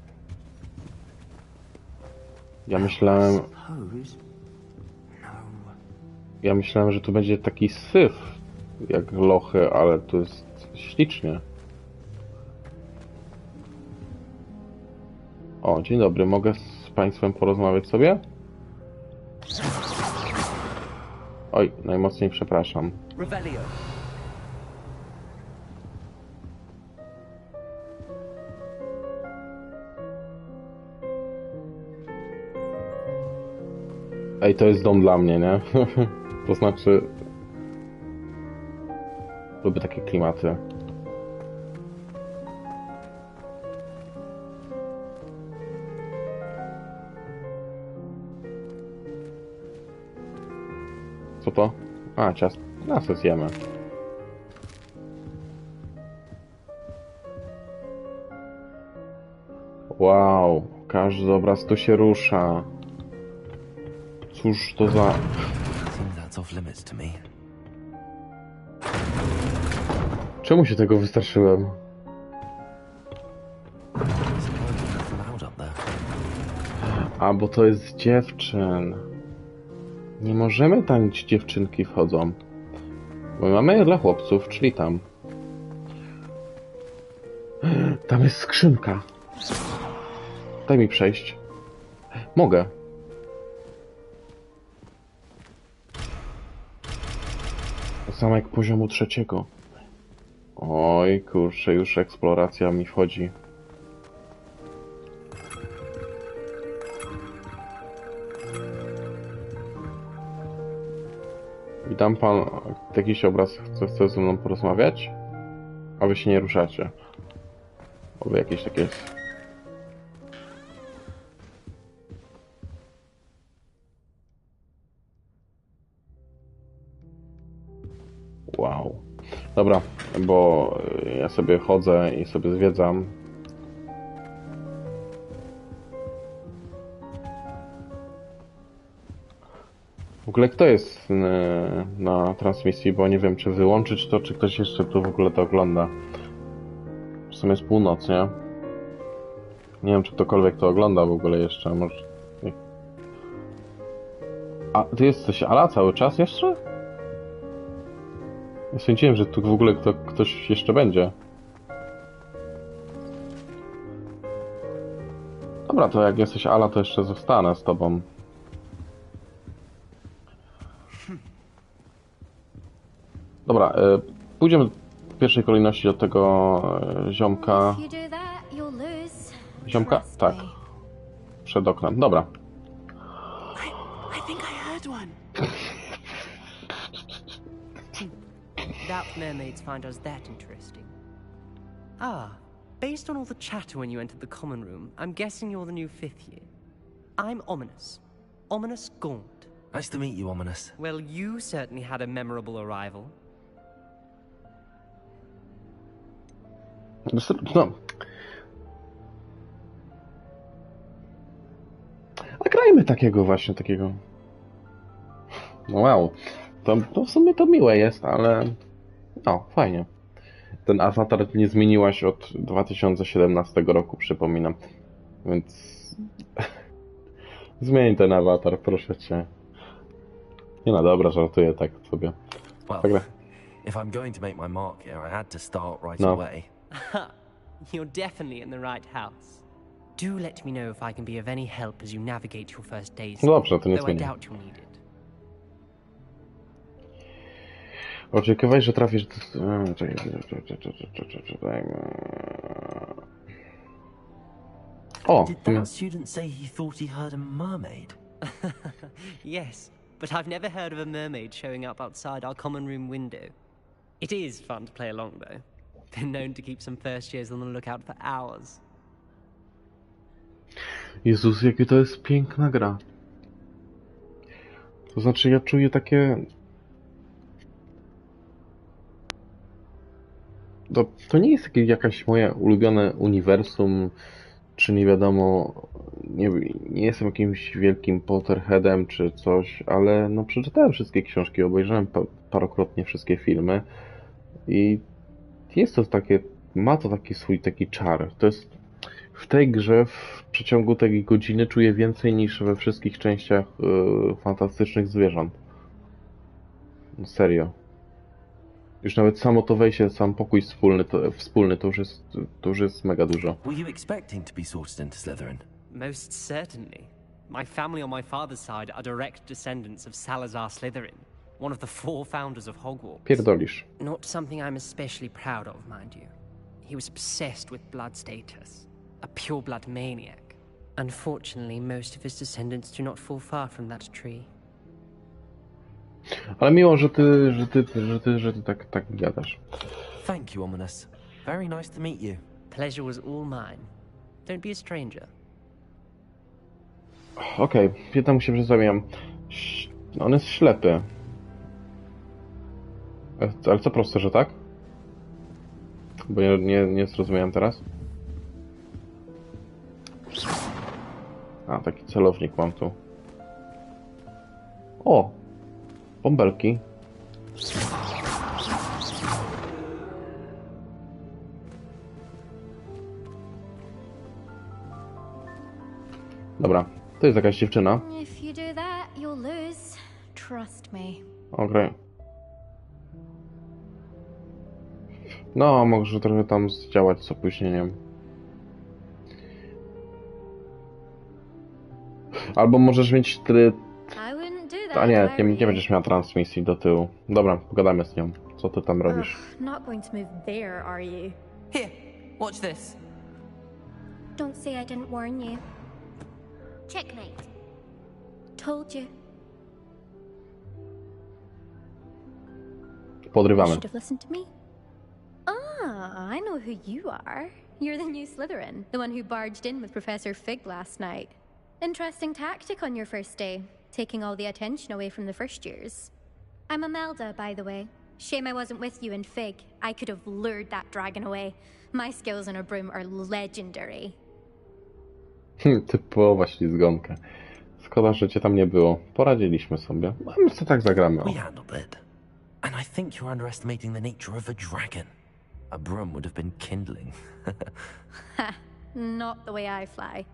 Ja myślałem, że tu będzie taki syf jak lochy, ale tu jest ślicznie. O, dzień dobry, mogę z Państwem porozmawiać sobie? Oj, najmocniej przepraszam. Revelio. Ej, to jest dom dla mnie, nie? To znaczy... Lubię takie klimaty. Co to? A, ciasto. Na co zjemy? Wow, każdy obraz tu się rusza. Cóż to za... Czemu się tego wystraszyłem? A, bo to jest dziewczyn. Nie możemy tańczyć, dziewczynki wchodzą. Bo mamy je dla chłopców, czyli tam. Tam jest skrzynka. Daj mi przejść. Mogę. Zamek poziomu 3. Oj, kurczę, już eksploracja mi wchodzi. Witam pan, jakiś obraz chce ze mną porozmawiać? A wy się nie ruszacie. Bo wy jakieś takie... Wow. Dobra, bo ja sobie chodzę i sobie zwiedzam. W ogóle kto jest na transmisji, bo nie wiem, czy wyłączyć to, czy ktoś jeszcze tu w ogóle to ogląda. W sumie jest północ, nie? Nie wiem, czy ktokolwiek to ogląda w ogóle jeszcze, może... A, ty jesteś Ala cały czas jeszcze? Ja sądziłem, że tu w ogóle ktoś jeszcze będzie. Dobra, to jak jesteś Ala, to jeszcze zostanę z tobą. Dobra, pójdziemy w pierwszej kolejności do tego ziomka. Ziomka? Tak. Przed oknem. Dobra. I think I heard one. Doubt mermaids find us that interesting. Ah, based on all the chatter when you entered the common room, I'm guessing you're the new 5th year. I'm Ominous. Ominous Gaunt. Nice to meet you, Ominous. Well, you certainly had a memorable arrival. No. Nagrajmy takiego właśnie, takiego... No wow. To w sumie to miłe jest, ale... O, fajnie. Ten awatar nie zmieniłaś od 2017 roku, przypominam. Więc... Zmień ten awatar, proszę cię. Nie no, dobra, żartuję tak sobie. Well, if I'm going to make my mark here, I had to start right away. You're definitely in the right house. Do let me know if I can be of any help as you navigate your first days. Dobrze, to nie though I zmieni. doubt you'll need it. Oczekiwałeś, że trafisz do... O! Did that student say he thought he heard a mermaid? Yes, but I've never heard of a mermaid showing up outside our common room window. It is fun to play along, though. Been known to keep some first years on the lookout for hours. Jezus, jakie to jest piękna gra. To znaczy, ja czuję takie... To nie jest jakaś moje ulubione uniwersum, czy nie wiadomo, nie jestem jakimś wielkim Potterheadem czy coś, ale no przeczytałem wszystkie książki, obejrzałem parokrotnie wszystkie filmy i jest to takie, ma to taki swój taki czar. To jest w tej grze w przeciągu tej godziny czuję więcej niż we wszystkich częściach Fantastycznych Zwierząt. Serio. Już nawet samo to wejście, sam pokój wspólny to już jest mega dużo. Were you expecting to be sorted into Slytherin? Most certainly. My family on my father's side are direct descendants of Salazar Slytherin, one of the 4 founders of Hogwarts. Pierdolisz. Not something I'm especially proud of, mind you. He was obsessed with blood status, a pure-blood maniac. Unfortunately, most of his descendants do not fall far from that tree. Ale miło, że ty tak gadasz. Thank you, Ominous. Very nice to meet you. Pleasure was all mine. Don't be a stranger. Okej, jednemu się przedstawiam. On jest ślepy. Ale co proste, że tak? Bo nie zrozumiałem teraz. A, taki celownik mam tu. O! Bąbelki. Dobra, to jest jakaś dziewczyna. If you do that, you'll lose. Trust me. Okej. No, może trochę tam zdziałać z opóźnieniem. Albo możesz mieć A nie będziesz miała transmisji do tyłu. Dobra, pogadamy z nią. Co ty tam robisz? Not going to move there, are you? Here, watch this. Don't say I didn't warn you. Checkmate. Told you. Podrywamy. Should have listened to me. Ah, I know who you are. You're the new Slytherin, the one who barged in with Professor Fig last night. Interesting tactic on your first day, taking all the attention away from the first years. I'm Imelda, by the way. Shame I wasn't with you in Fig. I could have lured that dragon away. My skills on a broom are legendary. Typowa ślizgonka. Szkoda, że cię tam nie było. Poradziliśmy sobie. A my co tak zagramy? We handled it. And I think you're underestimating the nature of a dragon. A broom would have been kindling. Ha, not the way I fly.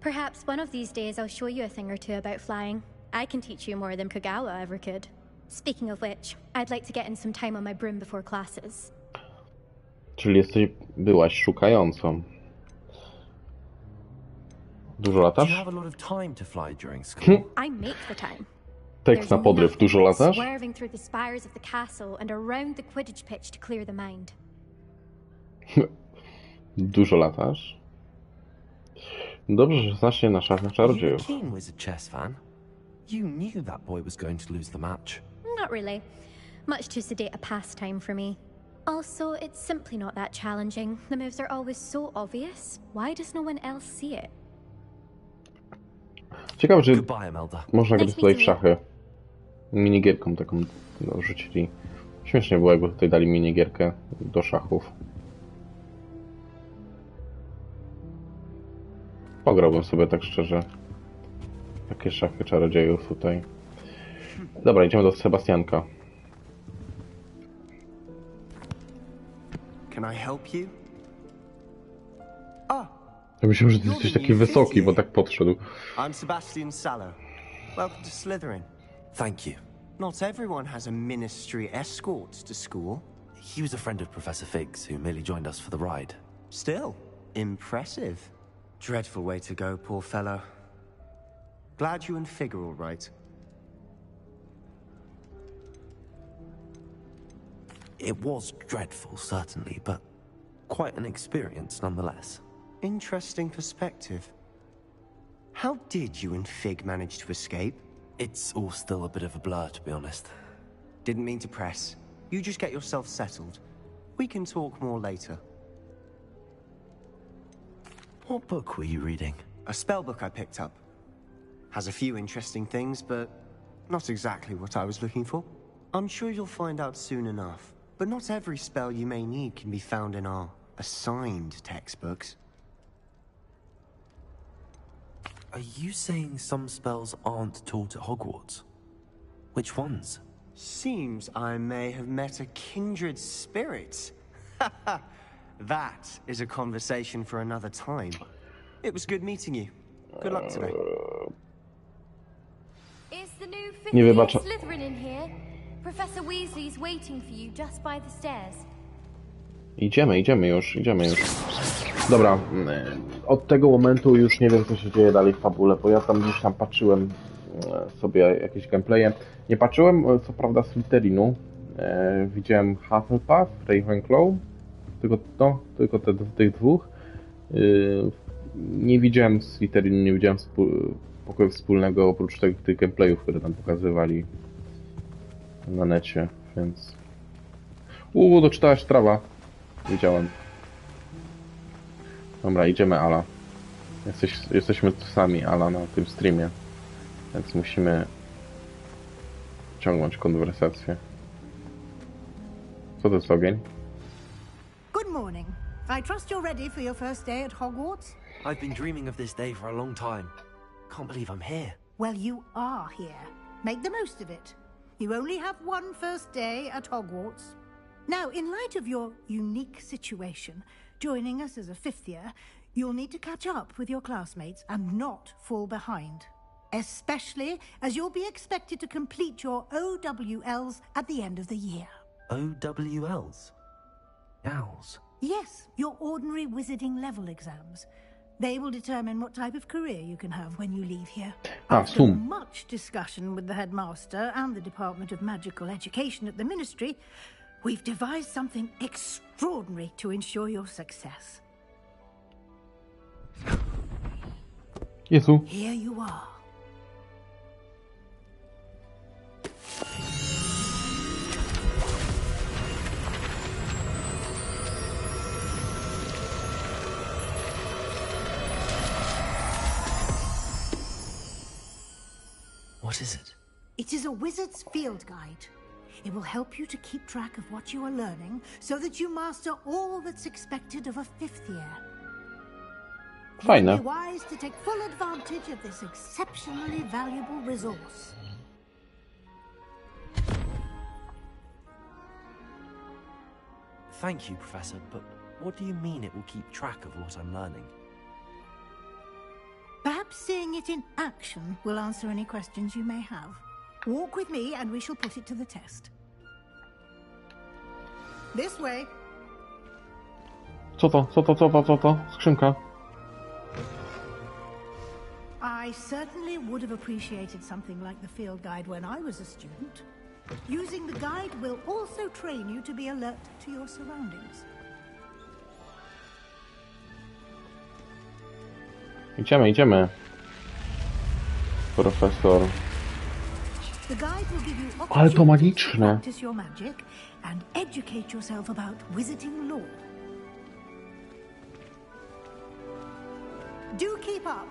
Perhaps one of these days I'll show you a thing or two about flying. I can teach you more than Kagawa ever could. Speaking of which, I'd like to get in some time on my broom before classes. Czyli byłaś szukającą. Dużo latasz? Do you have a lot of time to fly during school? I make the time. Tekst na podryw. Dużo latasz? Swerving through the spires of the castle and around the Quidditch pitch to clear the mind. Dużo latasz? Dobrze, że znasz się na szachach czarodziejów. Are you a keen wizard chess fan? You knew that boy was going to lose the match. Not really. Much too sedate a pastime for me. Also, it's simply not that challenging. The moves are always so obvious. Why does no one else see it? Ciekawe, czy Goodbye, Imelda. można grać tutaj w szachy. Minigierką taką rzucili. Śmiesznie było, jakby tutaj dali minigierkę do szachów. Pograłbym sobie tak szczerze. Takie szachy czarodziejów tutaj. Dobra, idziemy do Sebastianka. Can I help you? Ja myślałem, że ty jesteś taki wysoki, bo tak podszedł. I'm Sebastian Sallow. Welcome to Slytherin. Thank you. Not everyone has a ministry escort to school. He was a friend of Professor Fig's who merely joined us for the ride. Still, impressive. Dreadful way to go, poor fellow. Glad you and Fig are all right. It was dreadful, certainly, but quite an experience nonetheless. Interesting perspective. How did you and Fig manage to escape? It's all still a bit of a blur, to be honest. Didn't mean to press. You just get yourself settled. We can talk more later. What book were you reading? A spell book I picked up. Has a few interesting things, but not exactly what I was looking for. I'm sure you'll find out soon enough. But not every spell you may need can be found in our assigned textbooks. Are you saying some spells aren't taught at Hogwarts? Which ones? Seems I may have met a kindred spirit. That is a conversation for another time. It was good meeting you. Good luck today. Is the new fifth Nie year wybaczę. Slytherin in here? Professor Weasley's waiting for you just by the stairs. Idziemy już. Dobra, od tego momentu już nie wiem, co się dzieje dalej w fabule, bo ja tam gdzieś tam patrzyłem sobie jakieś gameplaye. Nie patrzyłem, co prawda, Slytherinu. Widziałem Hufflepuff, Ravenclaw, tylko tych dwóch. Nie widziałem Slytherinu, nie widziałem pokoju wspólnego, oprócz tych gameplayów, które tam pokazywali na necie, więc... doczytałeś trawa. Widziałem. Dobra, idziemy, Ala. Jesteśmy sami, Ala, na tym streamie. Więc musimy ciągnąć konwersację. Co to jest ogień? Good morning. I trust you're ready for your first day at Hogwarts? I've been dreaming of this day for a long time. Can't believe I'm here. Well, you are here. Make the most of it. You only have one first day at Hogwarts. Now, in light of your unique situation, joining us as a fifth year, you'll need to catch up with your classmates and not fall behind. Especially as you'll be expected to complete your OWLs at the end of the year. OWLs? Owls? Yes, your ordinary wizarding level exams. They will determine what type of career you can have when you leave here. After much discussion with the headmaster and the Department of Magical Education at the Ministry, we've devised something extraordinary to ensure your success. Jezu. Here you are. What is it? It is a wizard's field guide. It will help you to keep track of what you are learning so that you master all that's expected of a fifth year. Fajne. It would be wise to take full advantage of this exceptionally valuable resource. Thank you, Professor, but what do you mean it will keep track of what I'm learning? Perhaps seeing it in action will answer any questions you may have. Walk with me and we shall put it to the test. This way. Co to? Skrzynka. I certainly would have appreciated something like the field guide when I was a student. Using the guide will also train you to be alert to your surroundings. Idziemy. Profesor. The guide will give you Ale to opportunities to magiczne. practice your magic and educate yourself about wizarding lore. Do keep up.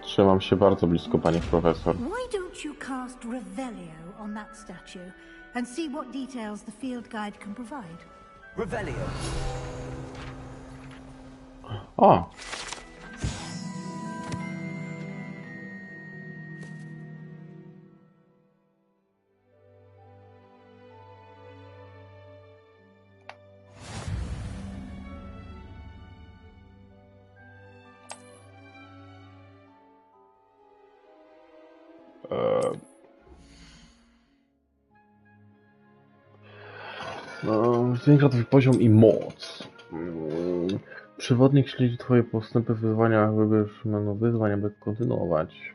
Trzymam się bardzo blisko, pani profesor. Why don't you cast Revelio on that statue and see what details the field guide can provide? Revelio. O! Zwiększa twój poziom i moc. Przewodnik śledzi twoje postępy w wyzwaniach, wybierz menu wyzwań, aby kontynuować.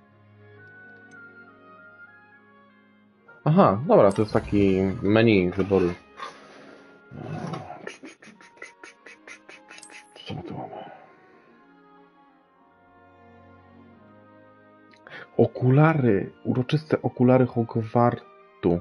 Aha, dobra, to jest taki menu wyboru. Co my tu mamy? Okulary! Uroczyste okulary Hogwartu.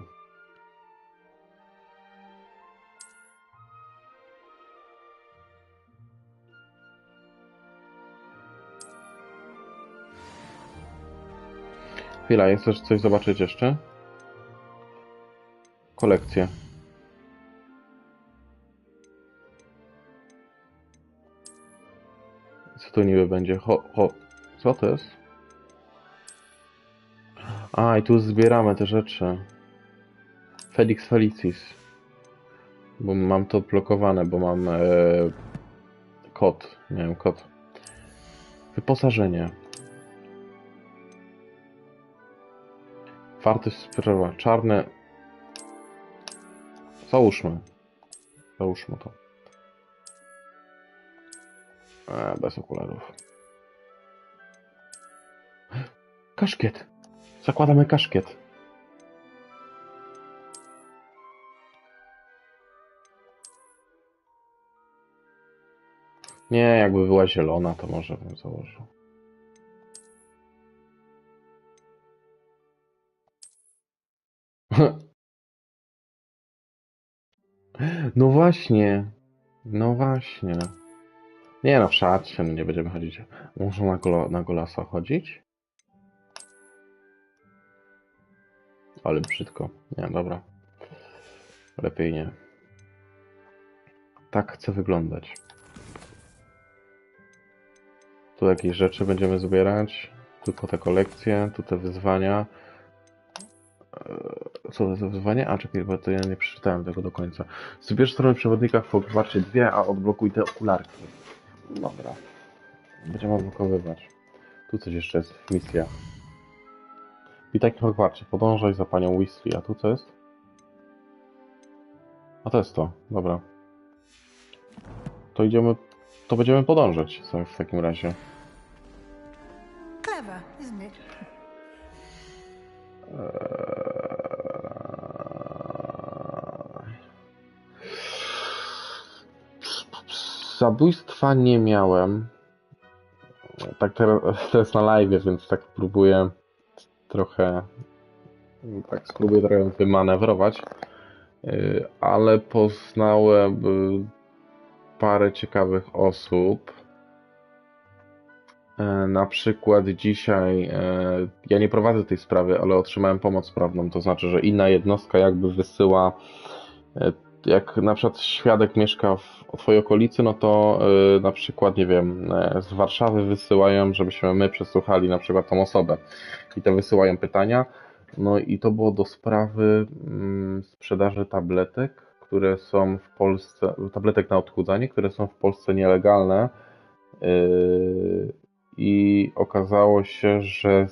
Chwila, jest też coś zobaczyć jeszcze? Kolekcję. Co tu niby będzie? Co to jest? A, i tu zbieramy te rzeczy. Felix Felicis. Bo mam to odblokowane, bo mam kod. Nie wiem, kod. Wyposażenie. Wartość sprawa. Czarne. Załóżmy. Załóżmy to. Bez okularów. Kaszkiet. Zakładamy kaszkiet. Nie, jakby była zielona, to może bym założył. No właśnie. No właśnie. Nie no, w szacie nie będziemy chodzić. Muszę na golasa chodzić? Ale brzydko. Nie, dobra. Lepiej nie. Tak chcę wyglądać. Tu jakieś rzeczy będziemy zbierać. Tylko te kolekcje, tu te wyzwania. Co to za wyzwanie? A, czekaj, bo to ja nie przeczytałem tego do końca. Zbierz stronę przewodnika w Hogwarcie 2, a odblokuj te okularki. Dobra. Będziemy odblokowywać. Tu coś jeszcze jest w misjach. Witaj w Hogwarcie. Podążaj za panią Weasley. A tu co jest? A to jest to. Dobra. To idziemy... To będziemy podążać w takim razie. Clever, isn't it? Zabójstwa nie miałem. Tak teraz na live, więc tak próbuję trochę wymanewrować. Ale poznałem parę ciekawych osób. Na przykład dzisiaj, ja nie prowadzę tej sprawy, ale otrzymałem pomoc prawną, to znaczy, że inna jednostka jakby wysyła, jak na przykład świadek mieszka w twojej okolicy, no to na przykład, nie wiem, z Warszawy wysyłają, żebyśmy my przesłuchali na przykład tą osobę i to wysyłają pytania. No i to było do sprawy sprzedaży tabletek, które są w Polsce, tabletek na odchudzanie, które są w Polsce nielegalne. I okazało się, że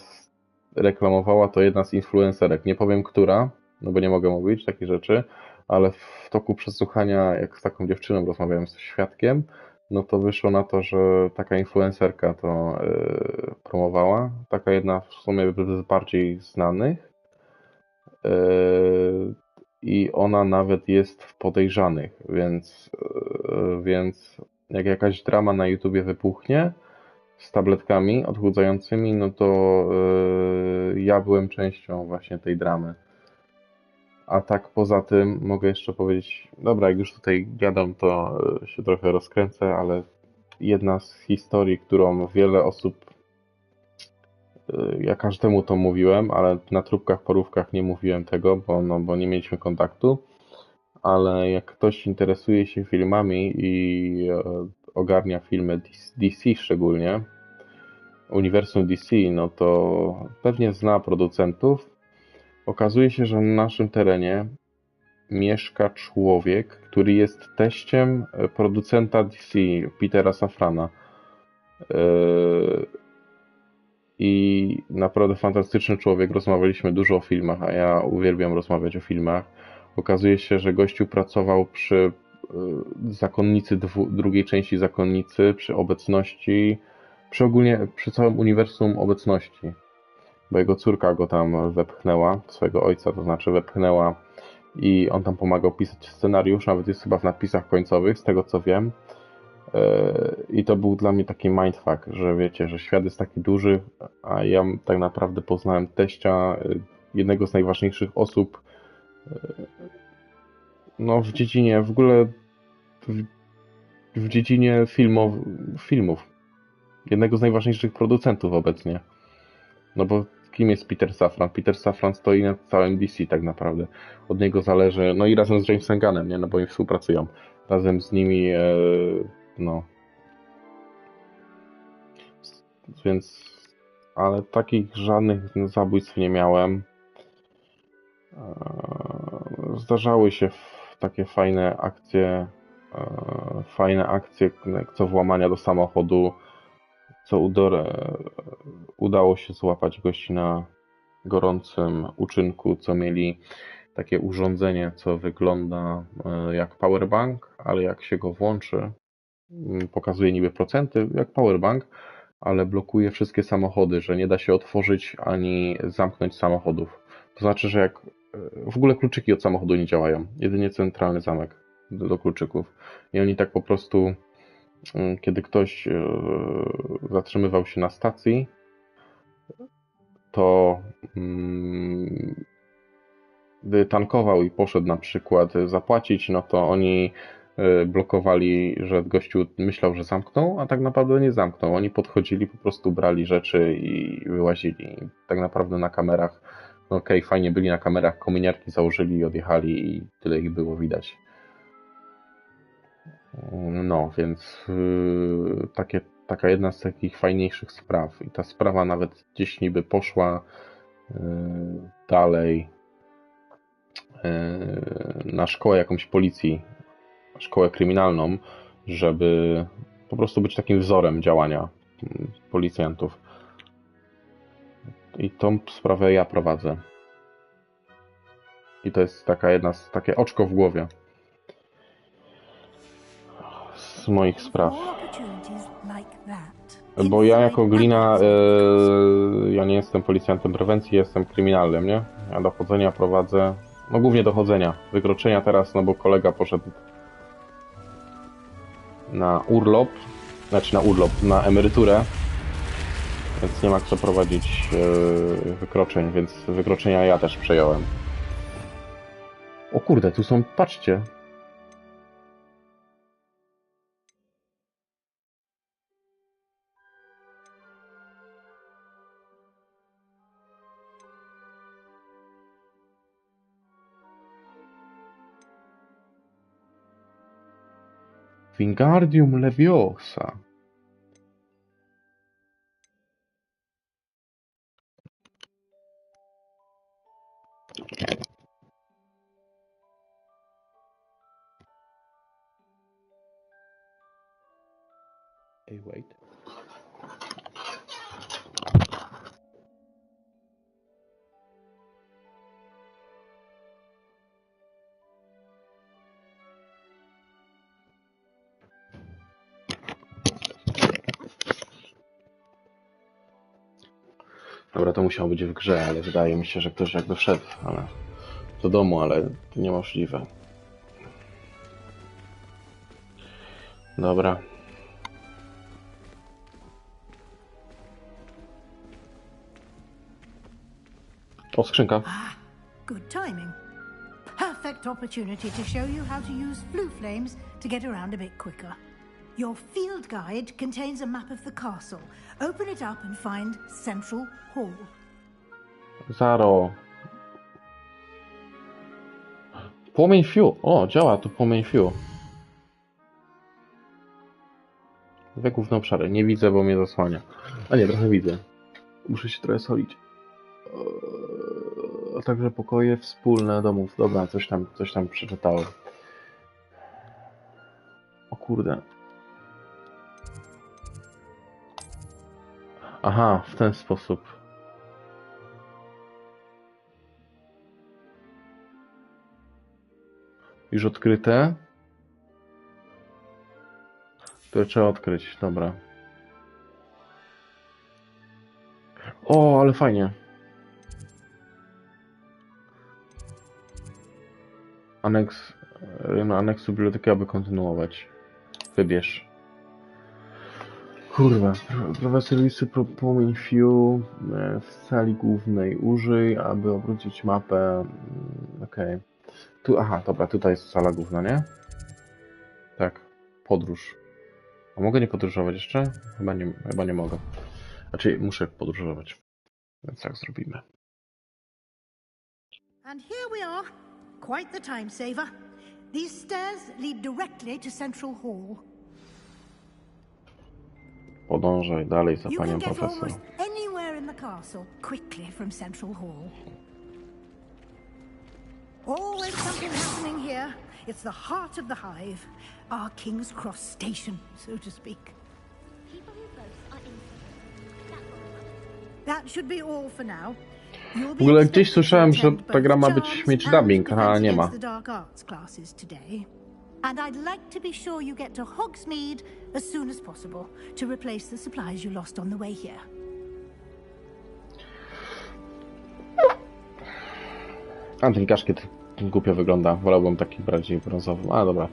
reklamowała to jedna z influencerek. Nie powiem która, no bo nie mogę mówić takich rzeczy, ale w toku przesłuchania, jak z taką dziewczyną rozmawiałem z świadkiem, no to wyszło na to, że taka influencerka to promowała. Taka jedna w sumie z bardziej znanych. I ona nawet jest w podejrzanych, więc jak jakaś drama na YouTubie wybuchnie z tabletkami odchudzającymi, no to ja byłem częścią właśnie tej dramy. A tak poza tym mogę jeszcze powiedzieć, dobra, jak już tutaj gadam, to się trochę rozkręcę, ale jedna z historii, którą wiele osób, ja każdemu to mówiłem, ale na trupkach, porówkach nie mówiłem tego, bo nie mieliśmy kontaktu, ale jak ktoś interesuje się filmami i ogarnia filmy DC szczególnie, uniwersum DC, no to pewnie zna producentów. Okazuje się, że na naszym terenie mieszka człowiek, który jest teściem producenta DC, Petera Safrana. I naprawdę fantastyczny człowiek. Rozmawialiśmy dużo o filmach, a ja uwielbiam rozmawiać o filmach. Okazuje się, że gościu pracował przy zakonnicy drugiej części Zakonnicy, przy obecności, przy całym uniwersum obecności, bo jego córka go tam wepchnęła, swojego ojca, to znaczy wepchnęła i on tam pomagał pisać scenariusz, nawet jest chyba w napisach końcowych, z tego co wiem. I to był dla mnie taki mindfuck, że wiecie, że świat jest taki duży, a ja tak naprawdę poznałem teścia jednego z najważniejszych osób no, w dziedzinie, w ogóle w dziedzinie filmów. Jednego z najważniejszych producentów obecnie. No bo kim jest Peter Safran? Peter Safran stoi nad całym DC tak naprawdę. Od niego zależy, no i razem z Jamesem Gunnem, nie? No bo oni współpracują. Razem z nimi, no. Więc, ale takich żadnych zabójstw nie miałem. Zdarzały się takie fajne akcje, co włamania do samochodu, co udało się złapać gości na gorącym uczynku, co mieli takie urządzenie, co wygląda jak powerbank, ale jak się go włączy, pokazuje niby procenty jak powerbank, ale blokuje wszystkie samochody, że nie da się otworzyć ani zamknąć samochodów. To znaczy, że jak w ogóle kluczyki od samochodu nie działają, jedynie centralny zamek do kluczyków. I oni tak po prostu, kiedy ktoś zatrzymywał się na stacji, to gdy tankował i poszedł na przykład zapłacić, no to oni blokowali, że gościu myślał, że zamknął, a tak naprawdę nie zamknął. Oni podchodzili, po prostu brali rzeczy i wyłazili. Tak naprawdę na kamerach, no okej, fajnie byli na kamerach, kominiarki założyli i odjechali i tyle ich było widać. No, więc taka jedna z takich fajniejszych spraw. I ta sprawa nawet gdzieś niby poszła dalej na szkołę jakąś policji, szkołę kryminalną, żeby po prostu być takim wzorem działania policjantów. I tą sprawę ja prowadzę. I to jest takie oczko w głowie z moich spraw. Bo ja jako Glina, ja nie jestem policjantem prewencji, jestem kryminalnym, nie? Ja dochodzenia prowadzę, no głównie dochodzenia. Wykroczenia teraz, no bo kolega poszedł na urlop, na emeryturę, więc nie ma kto prowadzić wykroczeń, więc wykroczenia ja też przejąłem. O kurde, tu są, patrzcie. Wingardium Leviosa. Hey, wait. Dobra, to musiało być w grze, ale wydaje mi się, że ktoś jakby wszedł do domu, ale to niemożliwe. Dobra. O, skrzynka. Good timing. Perfect opportunity to show you how to use flue flames to get around a bit quicker. Your field guide contains a map of the castle. Open it up and find Central Hall. Zaro. Płomień fiu. O, działa tu płomień fiu. We główne obszary. Nie widzę, bo mnie zasłania. A nie, trochę widzę. Muszę się trochę solić. A także pokoje wspólne domów. Dobra, coś tam przeczytałem. O kurde. Aha, w ten sposób. Już odkryte. To trzeba odkryć, dobra. O, ale fajnie. Aneksu biblioteki, aby kontynuować. Wybierz. Kurwa, profesor listy płomień Fiu w sali głównej. Użyj, aby obrócić mapę. Okej. Tu, aha, dobra, tutaj jest sala główna, nie? Tak, podróż. A mogę nie podróżować jeszcze? Chyba nie mogę. Znaczy, muszę podróżować. Więc tak zrobimy. And here we are. Quite the time saver. These stairs lead directly to Central Hall. Podążaj dalej za You panią can get profesor. almost anywhere in the castle quickly from Central Hall. Always something happening here. It's the heart of the hive, our King's Cross station, so to speak. That should be all for now. W ogóle gdzieś słyszałem, że ta gra ma mieć dubbing, ale nie ma. And I'd like to be sure you get to Hogsmeade as soon as possible to replace the supplies you lost on the way here. A ten kaszkiet głupio wygląda. Wolałbym taki bardziej brązowy. A dobra.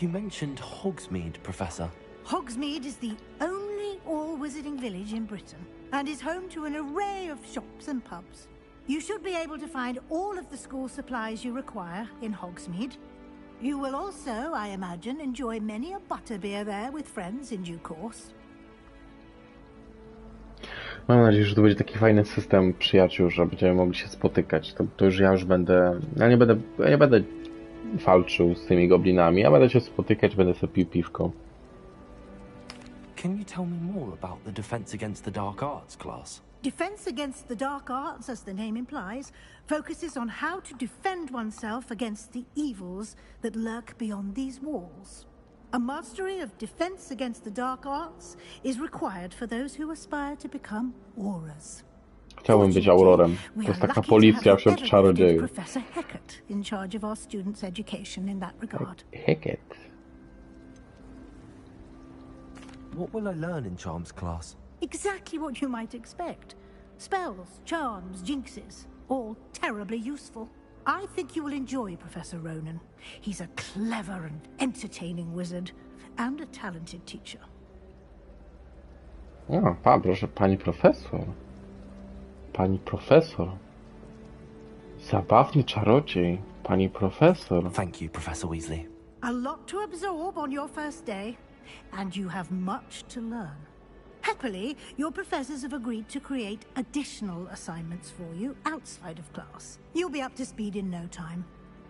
You mentioned Hogsmeade, Professor. Hogsmeade is the only all-wizarding village in Britain and is home to an array of shops and pubs. You should be able to find all of the school supplies you require in Hogsmeade. You will also, I imagine, enjoy many a butterbeer there with friends in due course. Mam nadzieję, że to będzie taki fajny system przyjaciół, że będziemy mogli się spotykać. To już ja już będę... Ja nie będę walczył z tymi goblinami. Ja będę się spotykać, będę sobie pił piwko. Can you tell me more about the Defense Against the Dark Arts class? Defense Against the Dark Arts, as the name implies, focuses on how to defend oneself against the evils that lurk beyond these walls. A mastery of Defense Against the Dark Arts is required for those who aspire to become aurors. Chciałbym być aurorem. To jest taka policja wśród czarodziejów. Professor Hecat in charge of our students' education in that regard. Hecat. What will I learn in Charms class? Exactly what you might expect. Spells, charms, jinxes, all terribly useful. I think you will enjoy Professor Ronan. He's a clever and entertaining wizard, and a talented teacher. O, proszę, pani profesor. Pani profesor. Zabawny czarodziej. Pani profesor. Thank you, Professor Weasley. A lot to absorb on your first day, and you have much to learn. Happily, your professors have agreed to create additional assignments for you outside of class. You'll be up to speed in no time.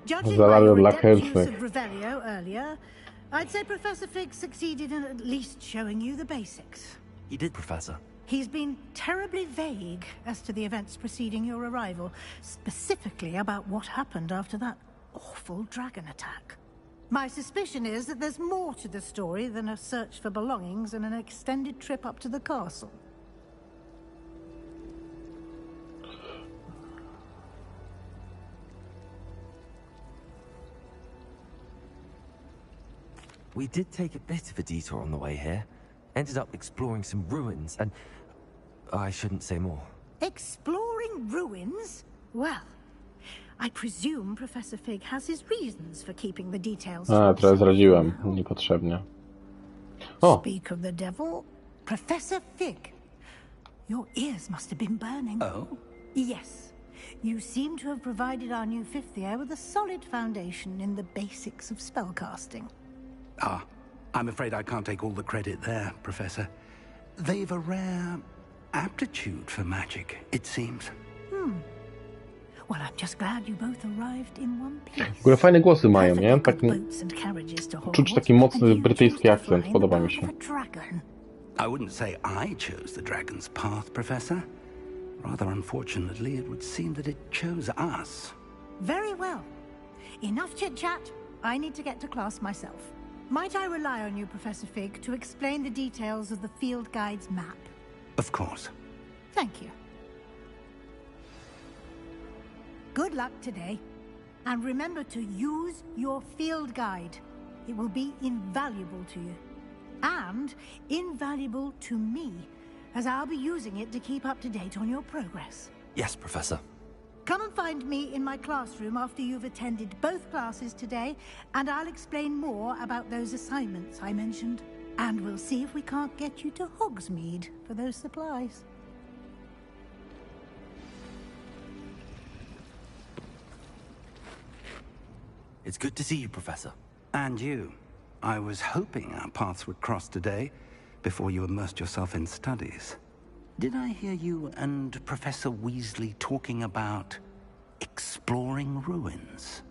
Judging by your adept use of Revelio earlier, I'd say Professor Fig succeeded in at least showing you the basics. He did, Professor. He's been terribly vague as to the events preceding your arrival, specifically about what happened after that awful dragon attack. My suspicion is that there's more to the story than a search for belongings and an extended trip up to the castle. We did take a bit of a detour on the way here. Ended up exploring some ruins and... I shouldn't say more. Exploring ruins? Well, I presume Professor Fig has his reasons for keeping the details. Teraz zdradziłem. Niepotrzebnie. O! Speak of the devil. Professor Fig. Your ears must have been burning. Oh? Yes. You seem to have provided our new fifth year with a solid foundation in the basics of spellcasting. Ah, I'm afraid I can't take all the credit there, Professor. They've a rare aptitude for magic, it seems. Well, I'm just glad you both arrived in one piece. W ogóle fajne głosy mają, nie? Taki... Czuć taki mocny brytyjski akcent. Podoba mi się. I wouldn't say I chose the dragon's path, Professor. Rather unfortunately, it would seem that it chose us. Very well. Enough chit-chat. I need to get to class myself. Might I rely on you, Professor Fig, to explain the details of the field guide's map? Of course. Thank you. Good luck today. And remember to use your field guide. It will be invaluable to you. and invaluable to me, as I'll be using it to keep up to date on your progress. Yes, Professor. Come and find me in my classroom after you've attended both classes today, and I'll explain more about those assignments I mentioned. And we'll see if we can't get you to Hogsmeade for those supplies. It's good to see you, Professor. And you. I was hoping our paths would cross today, before you immersed yourself in studies. Did I hear you and Professor Weasley talking about exploring ruins?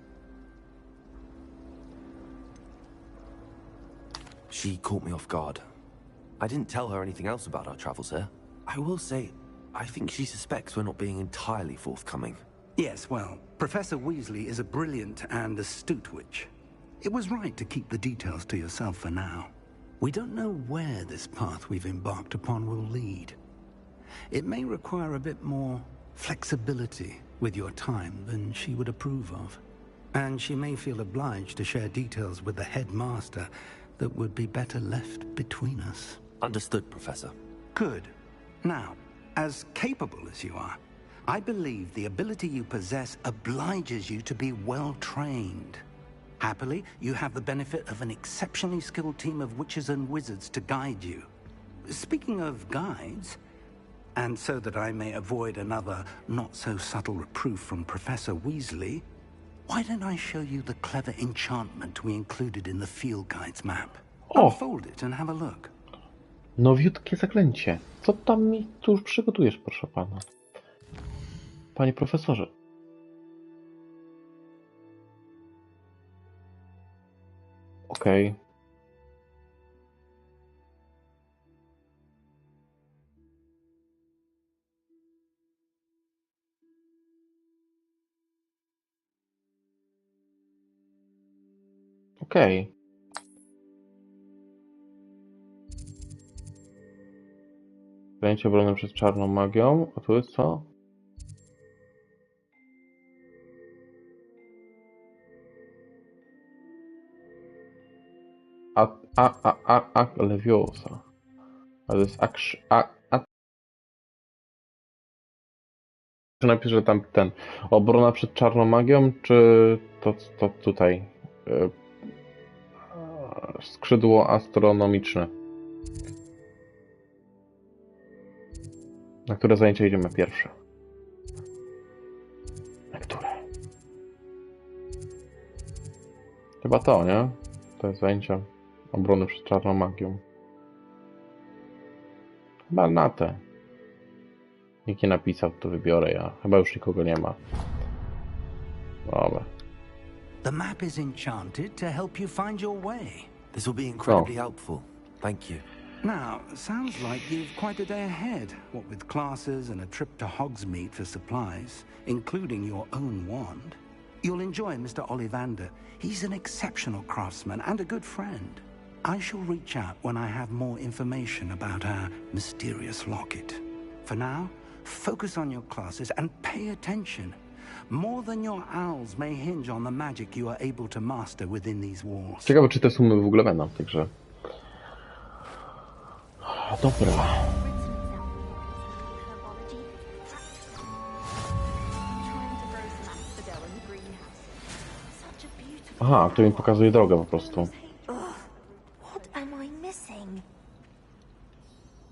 She caught me off guard. I didn't tell her anything else about our travels here. I will say, I think she suspects we're not being entirely forthcoming. Yes, well, Professor Weasley is a brilliant and astute witch. It was right to keep the details to yourself for now. We don't know where this path we've embarked upon will lead. It may require a bit more flexibility with your time than she would approve of. And she may feel obliged to share details with the headmaster that would be better left between us. Understood, Professor. Good. Now, as capable as you are, I believe the ability you possess obliges you to be well-trained. Happily, you have the benefit of an exceptionally skilled team of witches and wizards to guide you. Speaking of guides, and so that I may avoid another not-so-subtle reproof from Professor Weasley, why don't I show you the clever enchantment we included in the field guide's map? Unfold it and have a look. Nowiutkie zaklęcie. Co tam mi tu przygotujesz, proszę pana? Panie profesorze. Okej. Okej. Zajęcie obrony przed czarną magią. A tu jest co? Leviosa. A to jest Czy napisz, że tam ten obrona przed czarną magią, czy to tutaj skrzydło astronomiczne? Na które zajęcie idziemy pierwsze? Na które? Chyba to, nie? To jest zajęcie obrony przed czarną magią. Chyba na te. Nikt nie napisał, to wybiorę ja. Chyba już nikogo nie ma. Dobra. The map is enchanted to help you find your way. This will be incredibly helpful. Thank you. Now, sounds like you've quite a day ahead, what with classes and a trip to Hogsmeade for supplies, including your own wand. You'll enjoy Mr. Ollivander. He's an exceptional craftsman and a good friend. I shall reach out when I have more information about our mysterious locket. For now, focus on your classes and pay attention. More than your owls may hinge on the magic you are able to master within these walls. Ciekawe, czy te sumy w ogóle będą w tej grze. Dobra. Aha, to mi pokazuje drogę po prostu. What am I missing?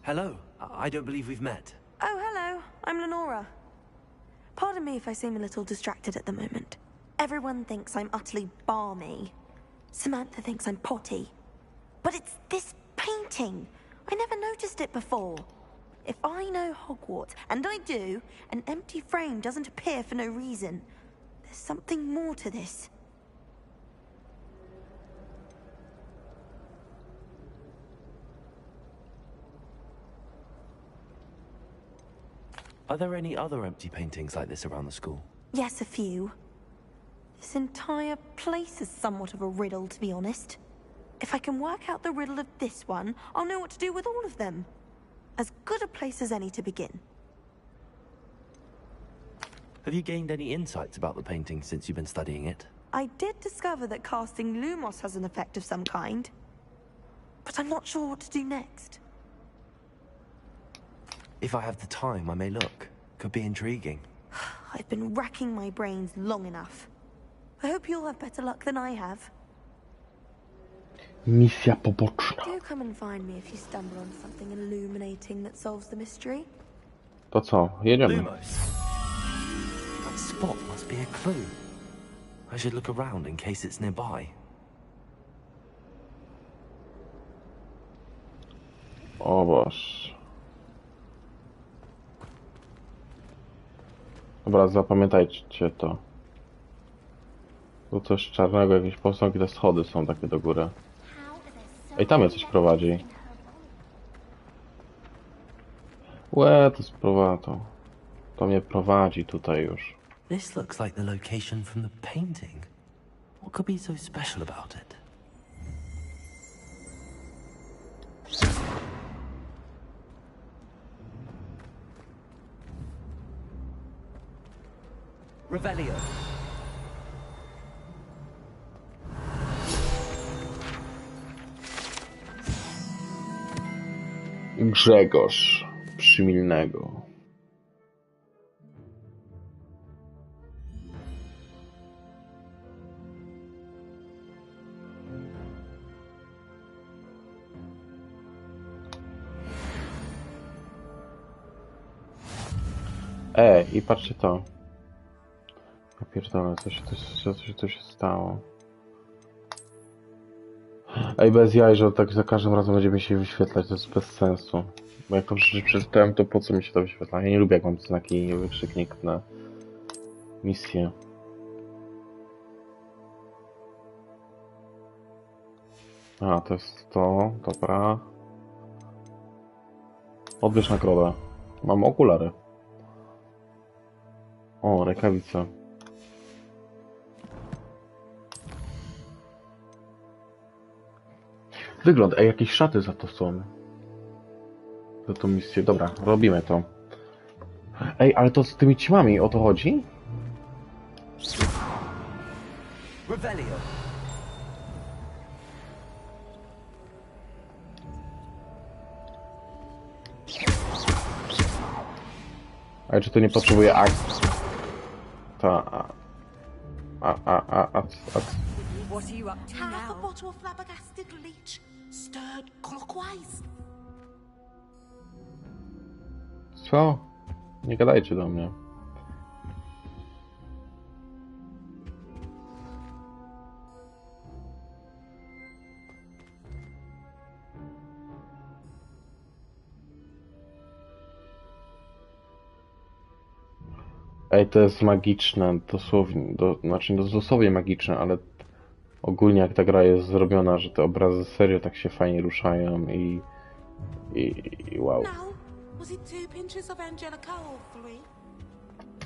Hello. I don't believe we've met. Oh, hello. I'm Lenora. Pardon me if I seem a little distracted at the moment. Everyone thinks I'm utterly balmy. Samantha thinks I'm potty. But it's this painting. I never noticed it before. If I know Hogwarts, and I do, an empty frame doesn't appear for no reason. There's something more to this. Are there any other empty paintings like this around the school? Yes, a few. This entire place is somewhat of a riddle, to be honest. If I can work out the riddle of this one, I'll know what to do with all of them. As good a place as any to begin. Have you gained any insights about the painting since you've been studying it? I did discover that casting Lumos has an effect of some kind. but I'm not sure what to do next. If I have the time, I may look. Could be intriguing. I've been racking my brains long enough. I hope you'll have better luck than I have. Misja poboczna. Do come and find me if you stumble on something illuminating that solves the mystery. To co? Jedziemy. Lumos. That spot must be a clue. I should look around in case it's nearby. O Boż. Dobra, zapamiętajcie to. Tu coś czarnego, jakieś posągi, te schody są takie do góry. Ej, tam mnie coś prowadzi. Łe, to sprowadza to. To mnie prowadzi tutaj już. This looks like the location from the painting. What could be so special about it? Revelio. Grzegorz Przymilnego. I patrzcie to. Ja pierdolę, co się stało. Ej, bez jaj, że tak za każdym razem będzie mi się wyświetlać, to jest bez sensu. Bo jak to przeczytałem, to po co mi się to wyświetla? Ja nie lubię, jak mam znaki wykrzyknik na misję. A, to jest to, dobra. Odbierz nagrodę. Mam okulary. O, rękawice. Wygląd, jakieś szaty za to są. Za tą misję. Dobra, robimy to. Ej, ale to z tymi ćmami o to chodzi? Revelio. Ale czy to nie potrzebuje akcji? What are you up to now? Half a bottle of flabbergasted leech, stirred clockwise. Co? Nie gadajcie do mnie. Ej, to jest magiczne, dosłownie, znaczy dosłownie magiczne, ale ogólnie jak ta gra jest zrobiona, że te obrazy serio tak się fajnie ruszają i wow. Was it 2 pinches of Angelica or 3?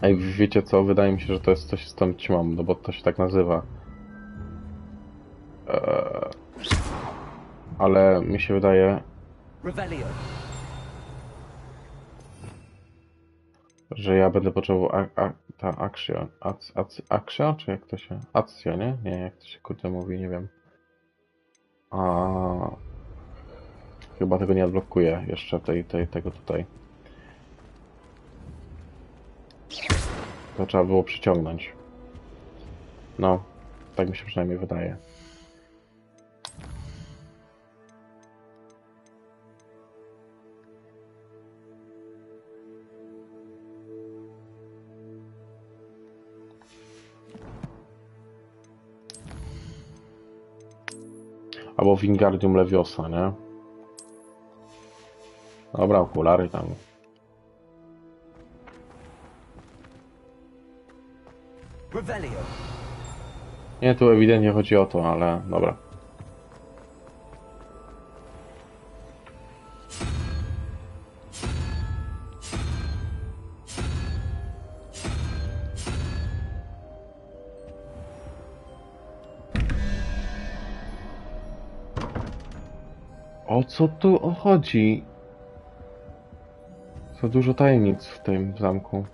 Ej, wiecie co? Wydaje mi się, że to jest coś z tą ćmą, no bo to się tak nazywa. Ale mi się wydaje, Revelio. że ja będę potrzebował ta akcja, czy jak to się... Accio, nie? Nie, jak to się kurde mówi, nie wiem. Chyba tego nie odblokuję jeszcze, tego tutaj. To trzeba było przyciągnąć. No, tak mi się przynajmniej wydaje. Albo Wingardium Leviosa, nie? Dobra, okulary tam. Revelio. Nie, tu ewidentnie chodzi o to, ale dobra. O co tu chodzi? Za dużo tajemnic w tym zamku.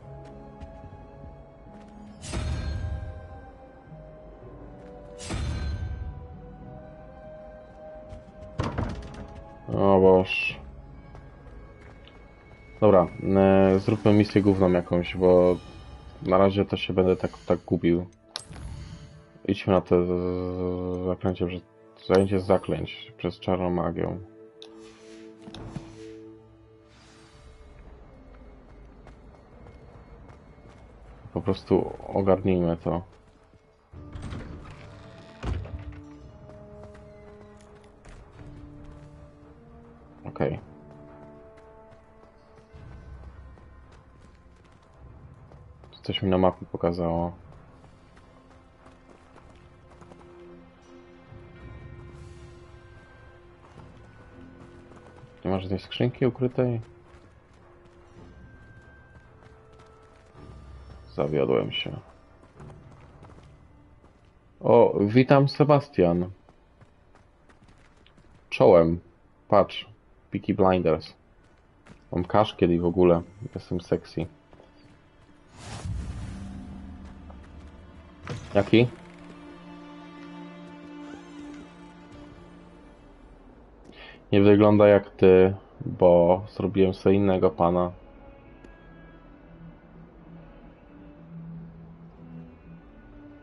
Dobra, zróbmy misję główną jakąś, bo na razie to się będę tak gubił. Idźmy na to zaklęcie, zajęcie zaklęć przez czarną magią. Po prostu ogarnijmy to. Okej. Coś mi na mapie pokazało. Nie ma żadnej skrzynki ukrytej? Zawiodłem się. O, witam Sebastian. Czołem. Patrz. Peaky Blinders. Mam kaszkiel i w ogóle. Jestem sexy. Jaki? Nie wygląda jak ty, bo zrobiłem sobie innego pana.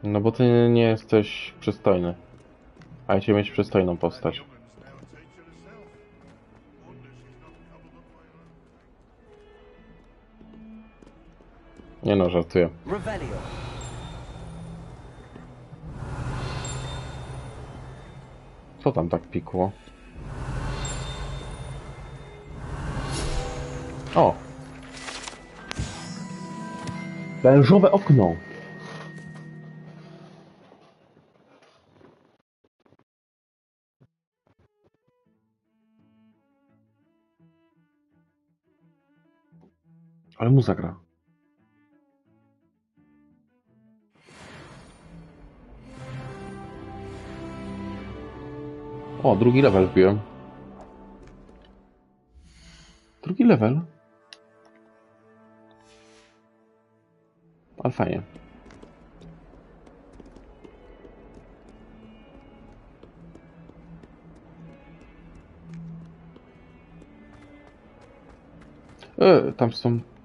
No bo ty nie jesteś przystojny. A ja chcę mieć przystojną postać. Nie no, żartuję. Co tam tak pikło? O! Wężowe okno! Ale muza gra. O, drugi level wbiłem. Drugi level? Ale fajnie.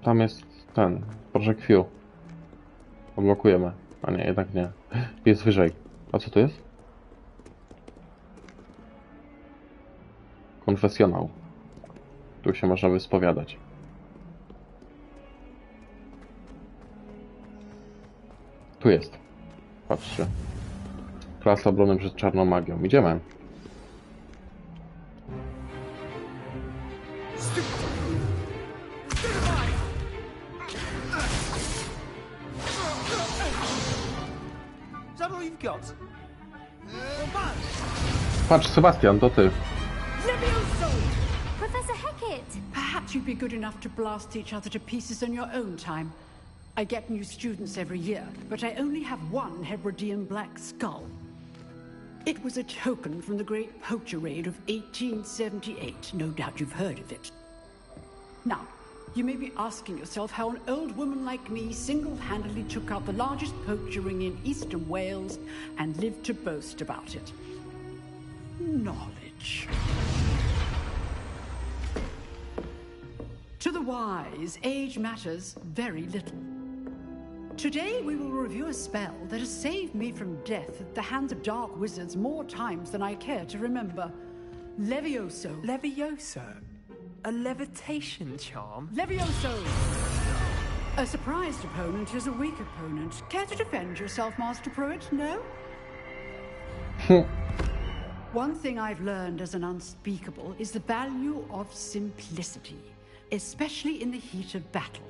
Tam jest ten, Project Q. Odblokujemy. A nie, jednak nie. Jest wyżej. A co to jest? Konfesjonał. Tu się można wyspowiadać. Tu jest. Patrzcie. Klasa obrony przed czarną magią. Idziemy. Patrz, Sebastian, to ty. Professor Hecat! Perhaps you'd be good enough to blast each other to pieces on your own time. I get new students every year, but I only have one Hebridean black skull. It was a token from the Great Poacher Raid of 1878. No doubt you've heard of it. Now, you may be asking yourself how an old woman like me single-handedly took out the largest poacher ring in eastern Wales and lived to boast about it. Knowledge. To the wise, age matters very little. Today we will review a spell that has saved me from death at the hands of dark wizards more times than I care to remember. Levioso. Levioso? A levitation charm? Levioso! A surprised opponent is a weak opponent. Care to defend yourself, Master Pruitt? No? One thing I've learned as an unspeakable is the value of simplicity, especially in the heat of battle.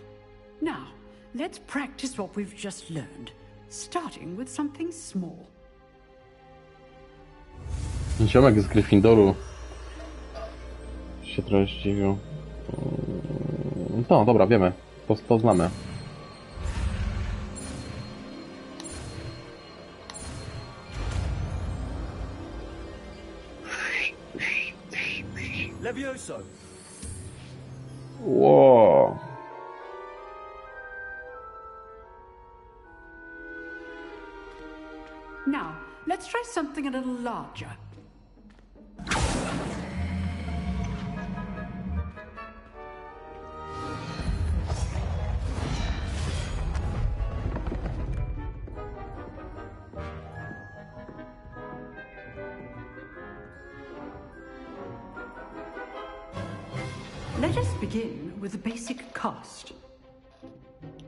Now, let's practice what we've just learned, starting with something small. Ziomek z Gryffindoru się trochę zdziwił. No, dobra, wiemy. To znamy. Levioso! Wow. Now, let's try something a little larger. Let us begin with the basic cast.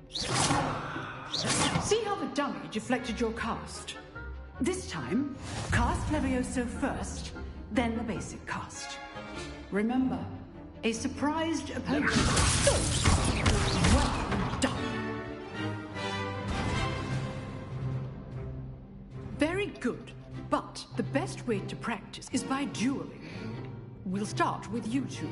See how the dummy deflected your cast? This time, cast Levioso first, then the basic cast. Remember, a surprised opponent. Well done. Very good, but the best way to practice is by dueling. We'll start with you two.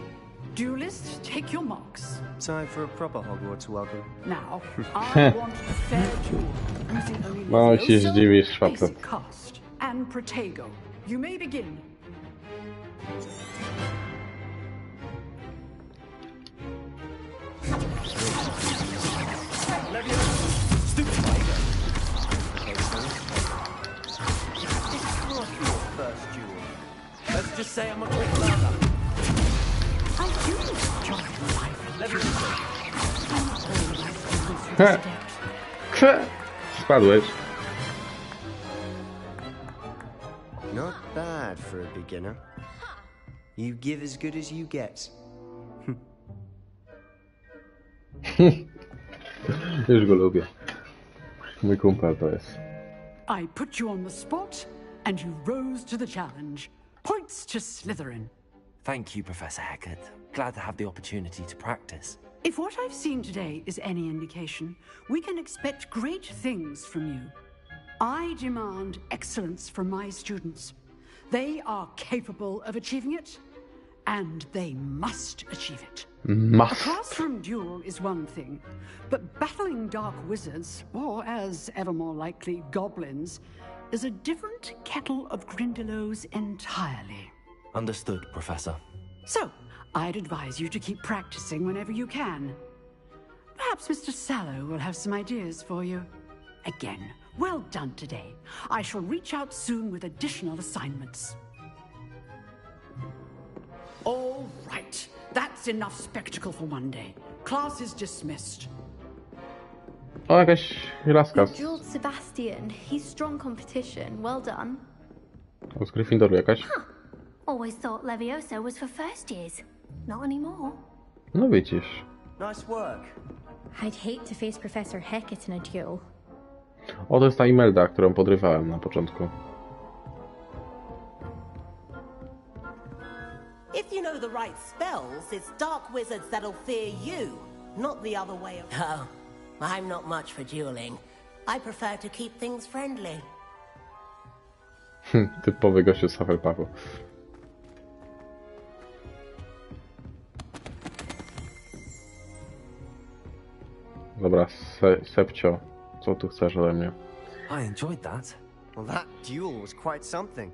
Duelists, take your marks. Time for a proper Hogwarts welcome. Now, I want a fair duel using only No się zdziwisz, facet. basic cast and Protego. You may begin. Let's just say I'm a quick learner. I do enjoy life. Spadłeś. Not bad for a beginner. You give as good as you get. Już go lubię. Mój kumpel to jest. I put you on the spot, and you rose to the challenge. Points to Slytherin. Thank you, Professor Hecat. Glad to have the opportunity to practice. If what I've seen today is any indication, we can expect great things from you. I demand excellence from my students. They are capable of achieving it, and they must achieve it. Must. A classroom duel is one thing, but battling dark wizards, or as ever more likely, goblins, is a different kettle of Grindylows entirely. Understood, Professor. So, I'd advise you to keep practicing whenever you can. Perhaps Mr. Sallow will have some ideas for you. Again, well done today. I shall reach out soon with additional assignments. All right. That's enough spectacle for one day. Class is dismissed. O, jakaś laska You dueled Sebastian. He's strong competition. Well done. z Gryffindoru jakaś. Always thought Levioso was for first years. Not anymore. No widzisz. Nice work. I'd hate to face Professor Hecat in a duel. O, to jest ta Imelda, którą podrywałem na początku. If you know the right spells, it's dark wizards that'll fear you, not the other way around. Oh, I'm not much for dueling. I prefer to keep things friendly. Typowy gościu z Hufflepuffu. Dobra, Sepcio, co tu chcesz ode mnie? I enjoyed that. Well, that duel was quite something.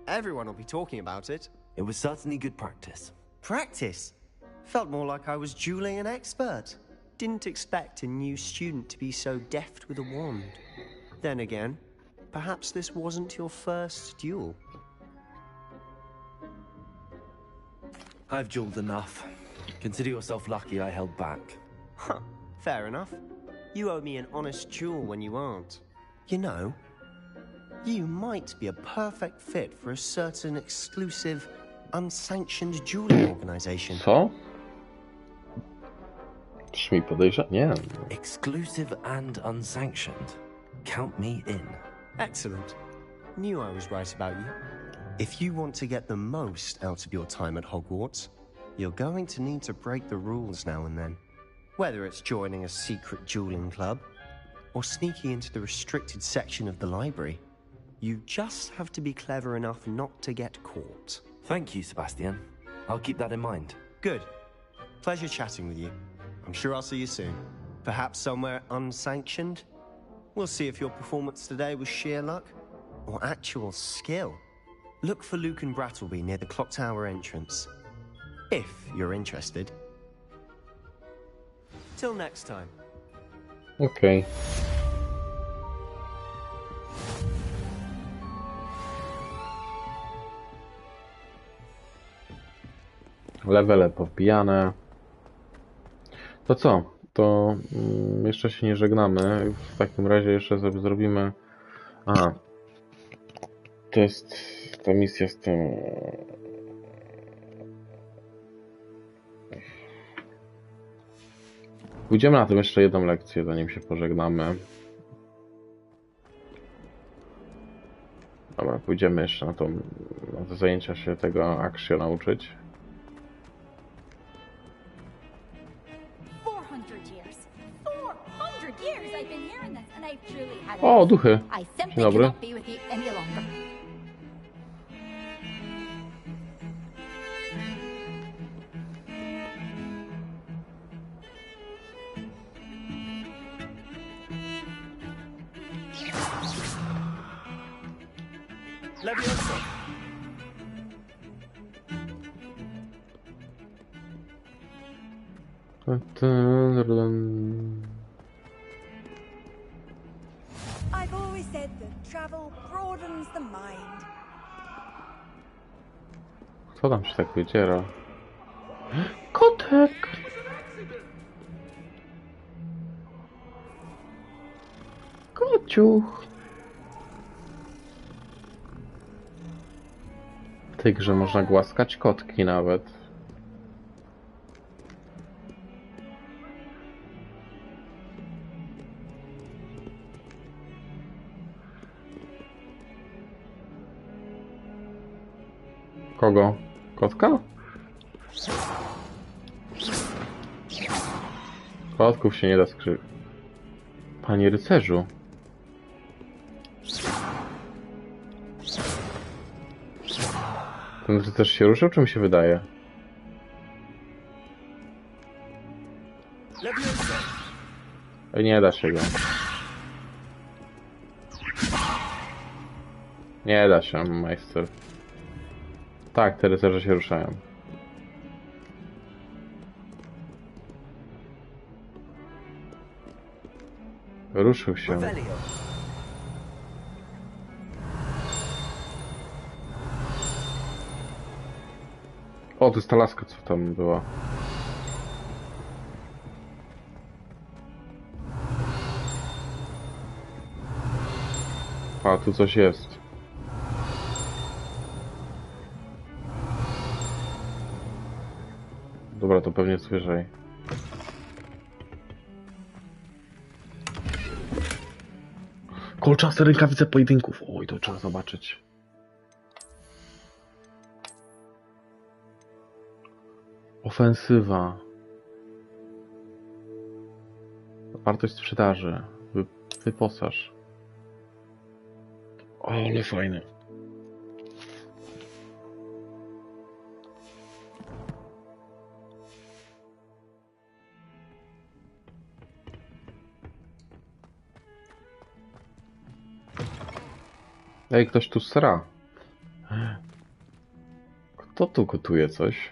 Everyone will be talking about it. It was certainly good practice. Practice? Felt more like I was dueling an expert. Didn't expect a new student to be so deft with a wand. Then again, perhaps this wasn't your first duel. I've dueled enough. Consider yourself lucky I held back. Huh, fair enough. You owe me an honest duel when you aren't. You know, you might be a perfect fit for a certain exclusive, unsanctioned dueling organization. Co? Brzmi podejrzanie. Nie. Exclusive and unsanctioned. Count me in. Excellent. Knew I was right about you. If you want to get the most out of your time at Hogwarts, you're going to need to break the rules now and then. Whether it's joining a secret dueling club, or sneaking into the restricted section of the library, you just have to be clever enough not to get caught. Thank you, Sebastian. I'll keep that in mind. Good. Pleasure chatting with you. I'm sure I'll see you soon. Perhaps somewhere unsanctioned? We'll see if your performance today was sheer luck or actual skill. Look for Luke and Brattleby near the clock tower entrance. If you're interested. Till next time. Okej. Levele powbijane. To co? To jeszcze się nie żegnamy. W takim razie jeszcze sobie zrobimy... Aha. To jest ta misja z tym... Pójdziemy na tym jeszcze jedną lekcję, zanim się pożegnamy. Dobra, pójdziemy jeszcze na te zajęcia się tego Axio nauczyć. O, duchy. Dzień dobry. Levioso. I've always said that travel broadens the mind. Co tam się tak wydziera? Kotek! Kociuch! W tej grze można głaskać kotki nawet. Kogo? Kotka? Kotków się nie da skrzywdzić. Panie rycerzu. Ten rycerz się ruszył, czy mi się wydaje? Nie da się go. Nie da się, majster. Tak, te rycerze się ruszają. Ruszył się. O, to jest ta laska, co tam była. A, tu coś jest. Dobra, to pewnie jest wyżej. Kolczaste rękawice pojedynków. Oj, to trzeba zobaczyć. Ofensywa. Wartość sprzedaży. Wyposaż. O, ale fajny. Ej, ktoś tu sra. Kto tu gotuje coś?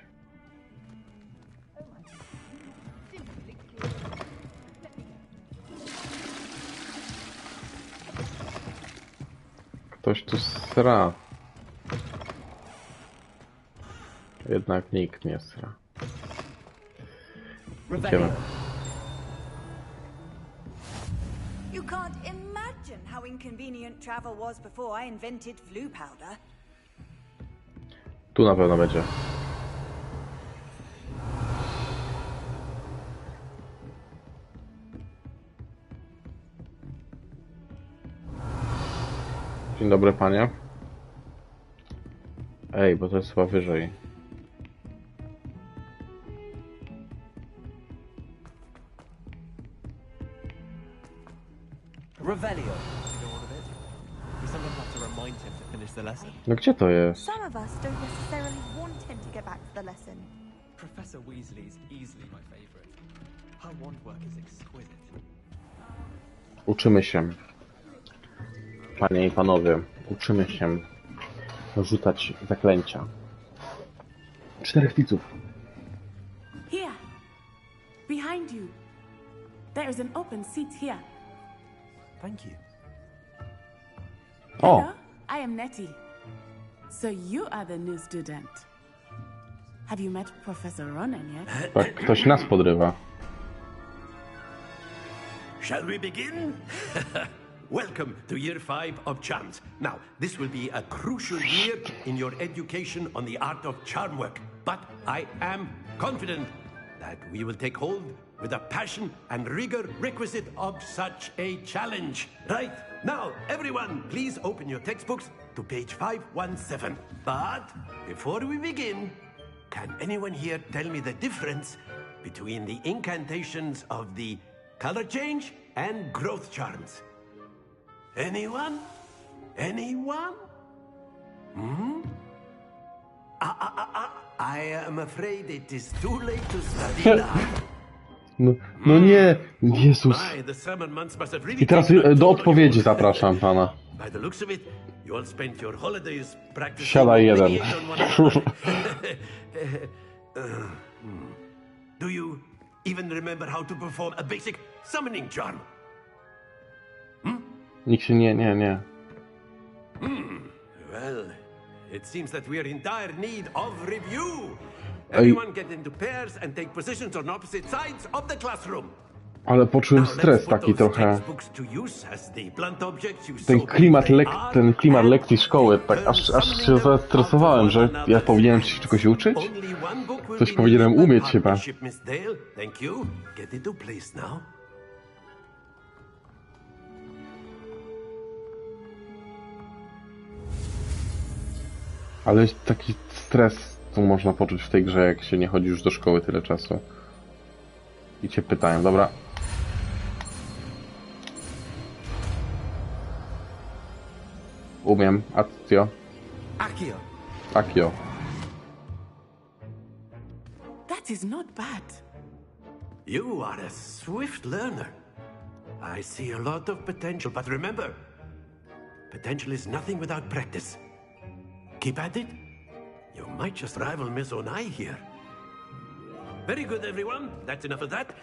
Ktoś tu sra. Jednak nikt nie sra. Idziemy. You can't imagine how inconvenient travel was before I invented flu powder. Tu na pewno będzie. Dzień dobry, panie. Ej, bo to jest chyba wyżej. No gdzie to jest? Some of us don't necessarily want him to get back to the lesson. Professor Weasley is easily my favorite. Her wand work is exquisite. Uczymy się. Panie i panowie, uczymy się rzucać zaklęcia. 4 widzów. Here. Behind you. There is an open seat here. Thank you. O! Hello, I am Nettie. So you are the new student. Have you met Professor Ronan yet? Tak, ktoś nas podrywa. Shall we begin? Welcome to Year 5 of Charms. Now, this will be a crucial year in your education on the art of charm work. But I am confident that we will take hold with a passion and rigor requisite of such a challenge. Right, now, everyone, please open your textbooks to page 517. But before we begin, can anyone here tell me the difference between the incantations of the color change and growth charms? Anyone? Anyone? Hmm? I am afraid it is too late to study now. No nie, Jezus. I teraz do odpowiedzi zapraszam pana. By the looks of it, you all spent your holidays practicing. Siadaj jeden. Do you even remember how to perform a basic summoning charm? Nikt się nie. Well, it seems that we are in dire need of review. Everyone get into pairs and take positions on opposite sides of the classroom. Ale poczułem stres taki trochę. Ten klimat lekcji szkoły, tak aż się zestresowałem, że ja powinienem się czegoś uczyć? Coś powinienem umieć chyba. Ale taki stres tu można poczuć w tej grze, jak się nie chodzi już do szkoły tyle czasu. I cię pytają, dobra. Umiem. Accio. Accio. Accio. That is not bad. You are a swift learner. I see a lot of potential, but remember, potential is nothing without practice. Keep at it. You might just rival Miss Onai here. Very good, everyone. That's enough of that.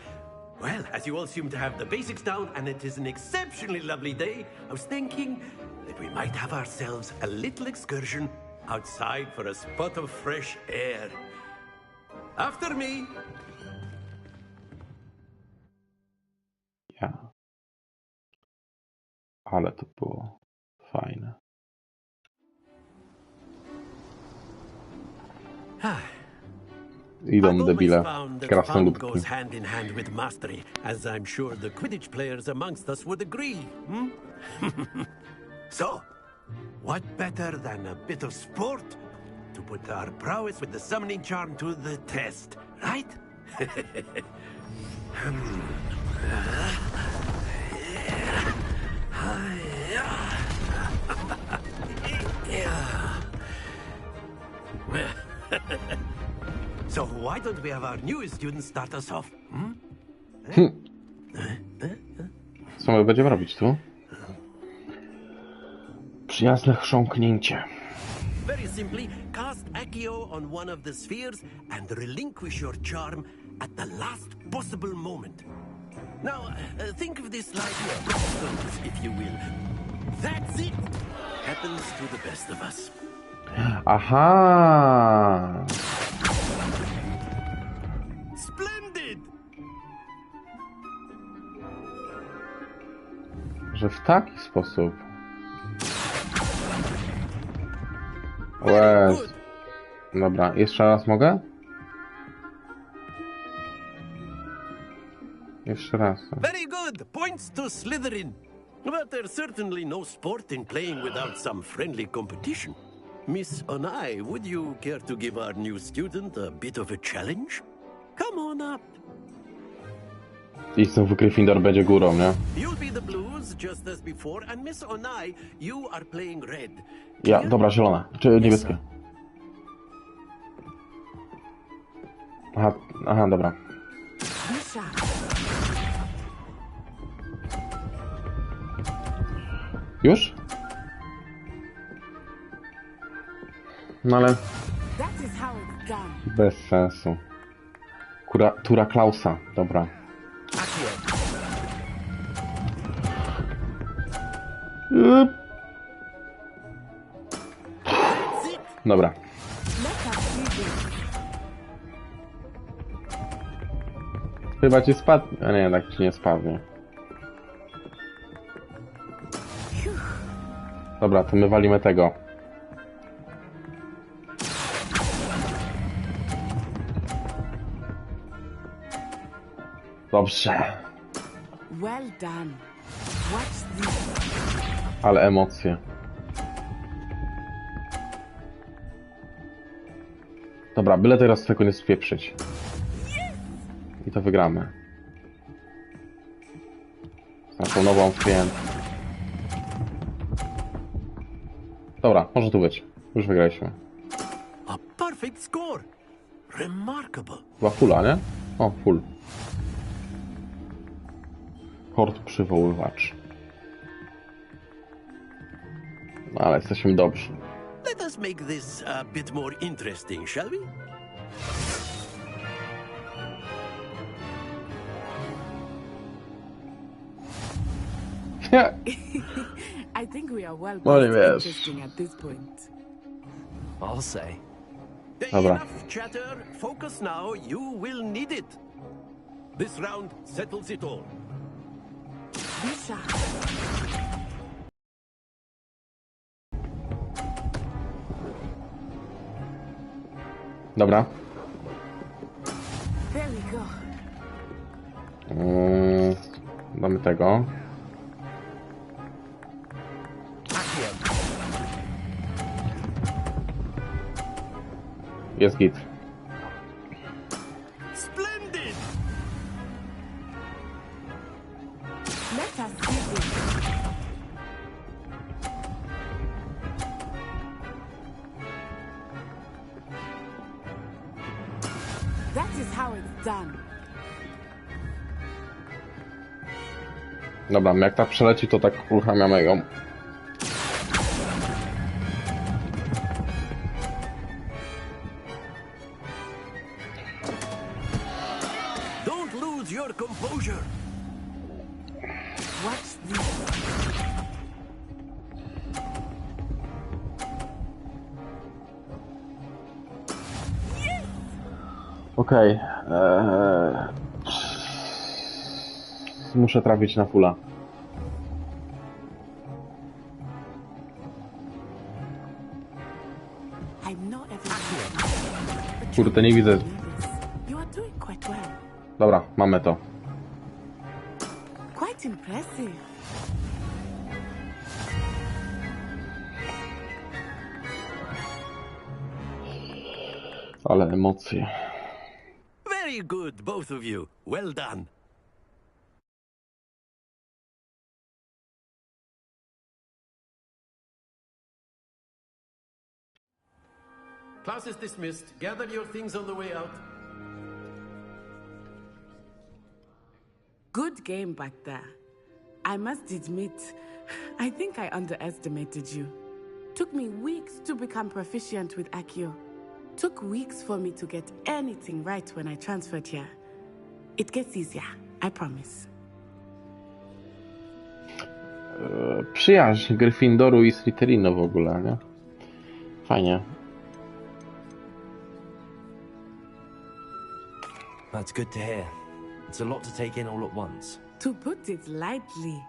Well, as you all seem to have the basics down, and it is an exceptionally lovely day, I was thinking that we might have ourselves a little excursion outside for a spot of fresh air. After me. Ja. Ale to było fajne. Idą debile, krasnoludki. Goes hand in hand with mastery, as I'm sure the Quidditch players amongst us would agree. So, what better than a bit of sport to put our prowess with the summoning charm to the test, right? So why don't we have our newest students start us off? Co my będziemy robić tu? Przyjazne chrząknięcie. Very simply, cast Accio on one of the spheres and relinquish your charm at the last possible moment. Now, think of this like your if you will. That's it. Happens to the best of us. Aha! Splendid! Że w taki sposób. Łez. Dobra, jeszcze raz mogę? Jeszcze raz. Very good. Points to Slytherin. But there's certainly no sport in playing without some friendly competition. Miss Onai, would you care to give our new student a bit of a challenge? Come on up. I znowu Gryffindor będzie górą, nie? You'll be the blues just as before, and Miss Onai, you are playing red. Ja, dobra, zielone. Czy niebieskie? Aha, dobra. Już? No ale... Bez sensu. Tura Klausa, dobra. Dobra. Chyba ci spadnie. A nie, tak ci nie spadnie. Dobra, to my walimy tego. Dobrze. Well done. Watch this. Ale emocje. Dobra, byle teraz tego nie spieprzyć. I to wygramy. Z naszą nową klient. Dobra, może tu być. Już wygraliśmy. A perfect score. Remarkable. Chyba fulla, nie? O, full. Hord przywoływacz. No, ale jesteśmy dobrzy. Let us make this a bit more interesting, shall we? I think we are well Well, past yes. interesting at this point. I'll say. Dobra. Enough chatter. Focus now. You will need it. This round settles it all. Bisha. Dobra. There we go. Damy tego. Jest git. Splendid. Let us see this. That is how it's done. Dobra, jak ta przeleci, to tak uruchamiamy ją. Don't lose your composure. Watch this. Okej. Muszę trafić na fulla. I'm not everything. Kurde, nie widzę. You are doing quite well. Dobra, mamy to. Quite impressive. Ale emocje. Very good, both of you. Well done. Class is dismissed. Gather your things on the way out. Good game back there. I must admit, I think I underestimated you. Took me weeks to become proficient with Accio. Took weeks for me to get anything right when I transferred here. It gets easier, I promise. Przyjaźń Gryffindoru i Slytherinu w ogóle, nie? Fajnie. That's good to hear. It's a lot to take in all at once. To put it lightly,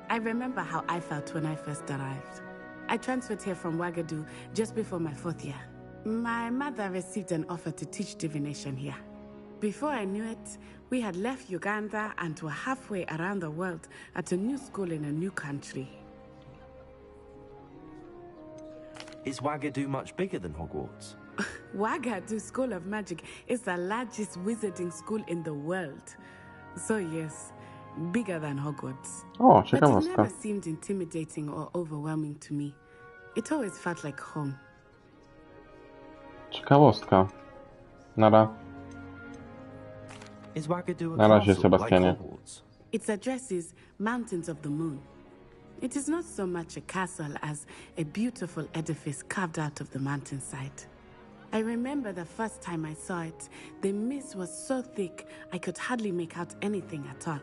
I remember how I felt when I first arrived. I transferred here from Wagadu just before my 4th year. My mother received an offer to teach divination here. Before I knew it, we had left Uganda and were halfway around the world at a new school in a new country. Is Wagadu much bigger than Hogwarts? Wagadu School of Magic is the largest wizarding school in the world. So yes, bigger than Hogwarts. O, But it ciekawostka. never seemed intimidating or overwhelming to me. It always felt like home. Ciekawostka. Nara. Is Wagadu a Na razie, castle like Sebastianie. Hogwarts? Its address is Mountains of the Moon. It is not so much a castle as a beautiful edifice carved out of the mountainside. I remember the first time I saw it, the mist was so thick I could hardly make out anything at all.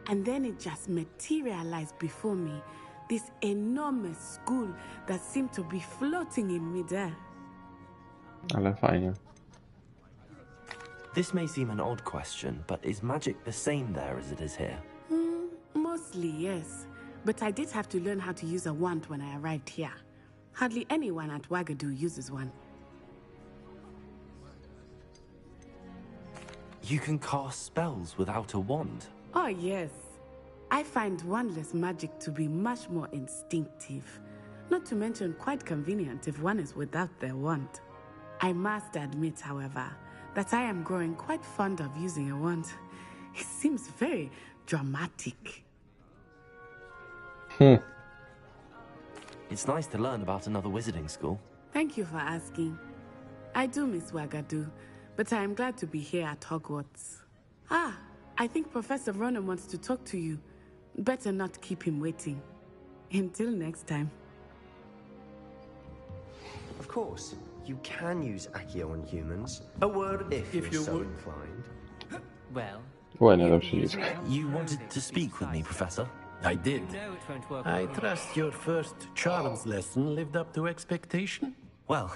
And then it just materialized before me, this enormous school that seemed to be floating in midair. Ale fajnie. This may seem an odd question, but is magic the same there as it is here? Mostly, yes. But I did have to learn how to use a wand when I arrived here. Hardly anyone at Wagadu uses one. You can cast spells without a wand. Oh, yes. I find wandless magic to be much more instinctive. Not to mention quite convenient if one is without their wand. I must admit, however, that I am growing quite fond of using a wand. It seems very dramatic. It's nice to learn about another wizarding school. Thank you for asking. I do miss Wagadu, but I am glad to be here at Hogwarts. Ah, I think Professor Ronan wants to talk to you. Better not keep him waiting. Until next time. Of course, you can use Accio on humans. A word if you're so inclined. Well, You wanted to speak with me, Professor? I did. no, it won't work. I trust your first charms lesson lived up to expectation? Well,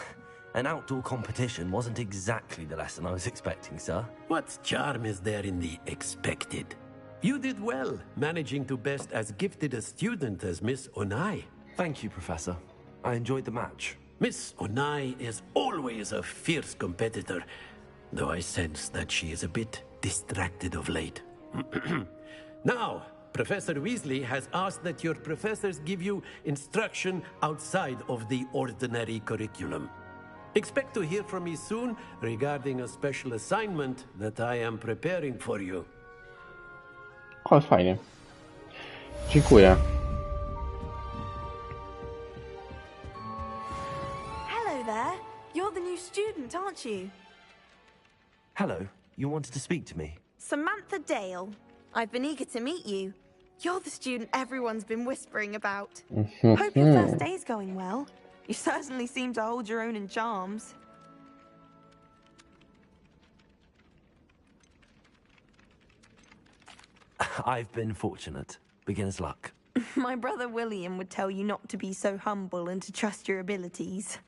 an outdoor competition wasn't exactly the lesson I was expecting, sir. What charm is there in the expected? You did well, managing to best as gifted a student as Miss Onai. Thank you, Professor. I enjoyed the match. Miss Onai is always a fierce competitor, though I sense that she is a bit distracted of late. Now, Professor Weasley has asked that your professors give you instruction outside of the ordinary curriculum. Expect to hear from me soon regarding a special assignment that I am preparing for you. O, fajnie. Dziękuję. Hello there. You're the new student, aren't you? Hello, you wanted to speak to me? Samantha Dale. I've been eager to meet you. You're the student everyone's been whispering about. Hope your first day's going well. You certainly seem to hold your own in charms. I've been fortunate. Beginner's luck. My brother William would tell you not to be so humble and to trust your abilities.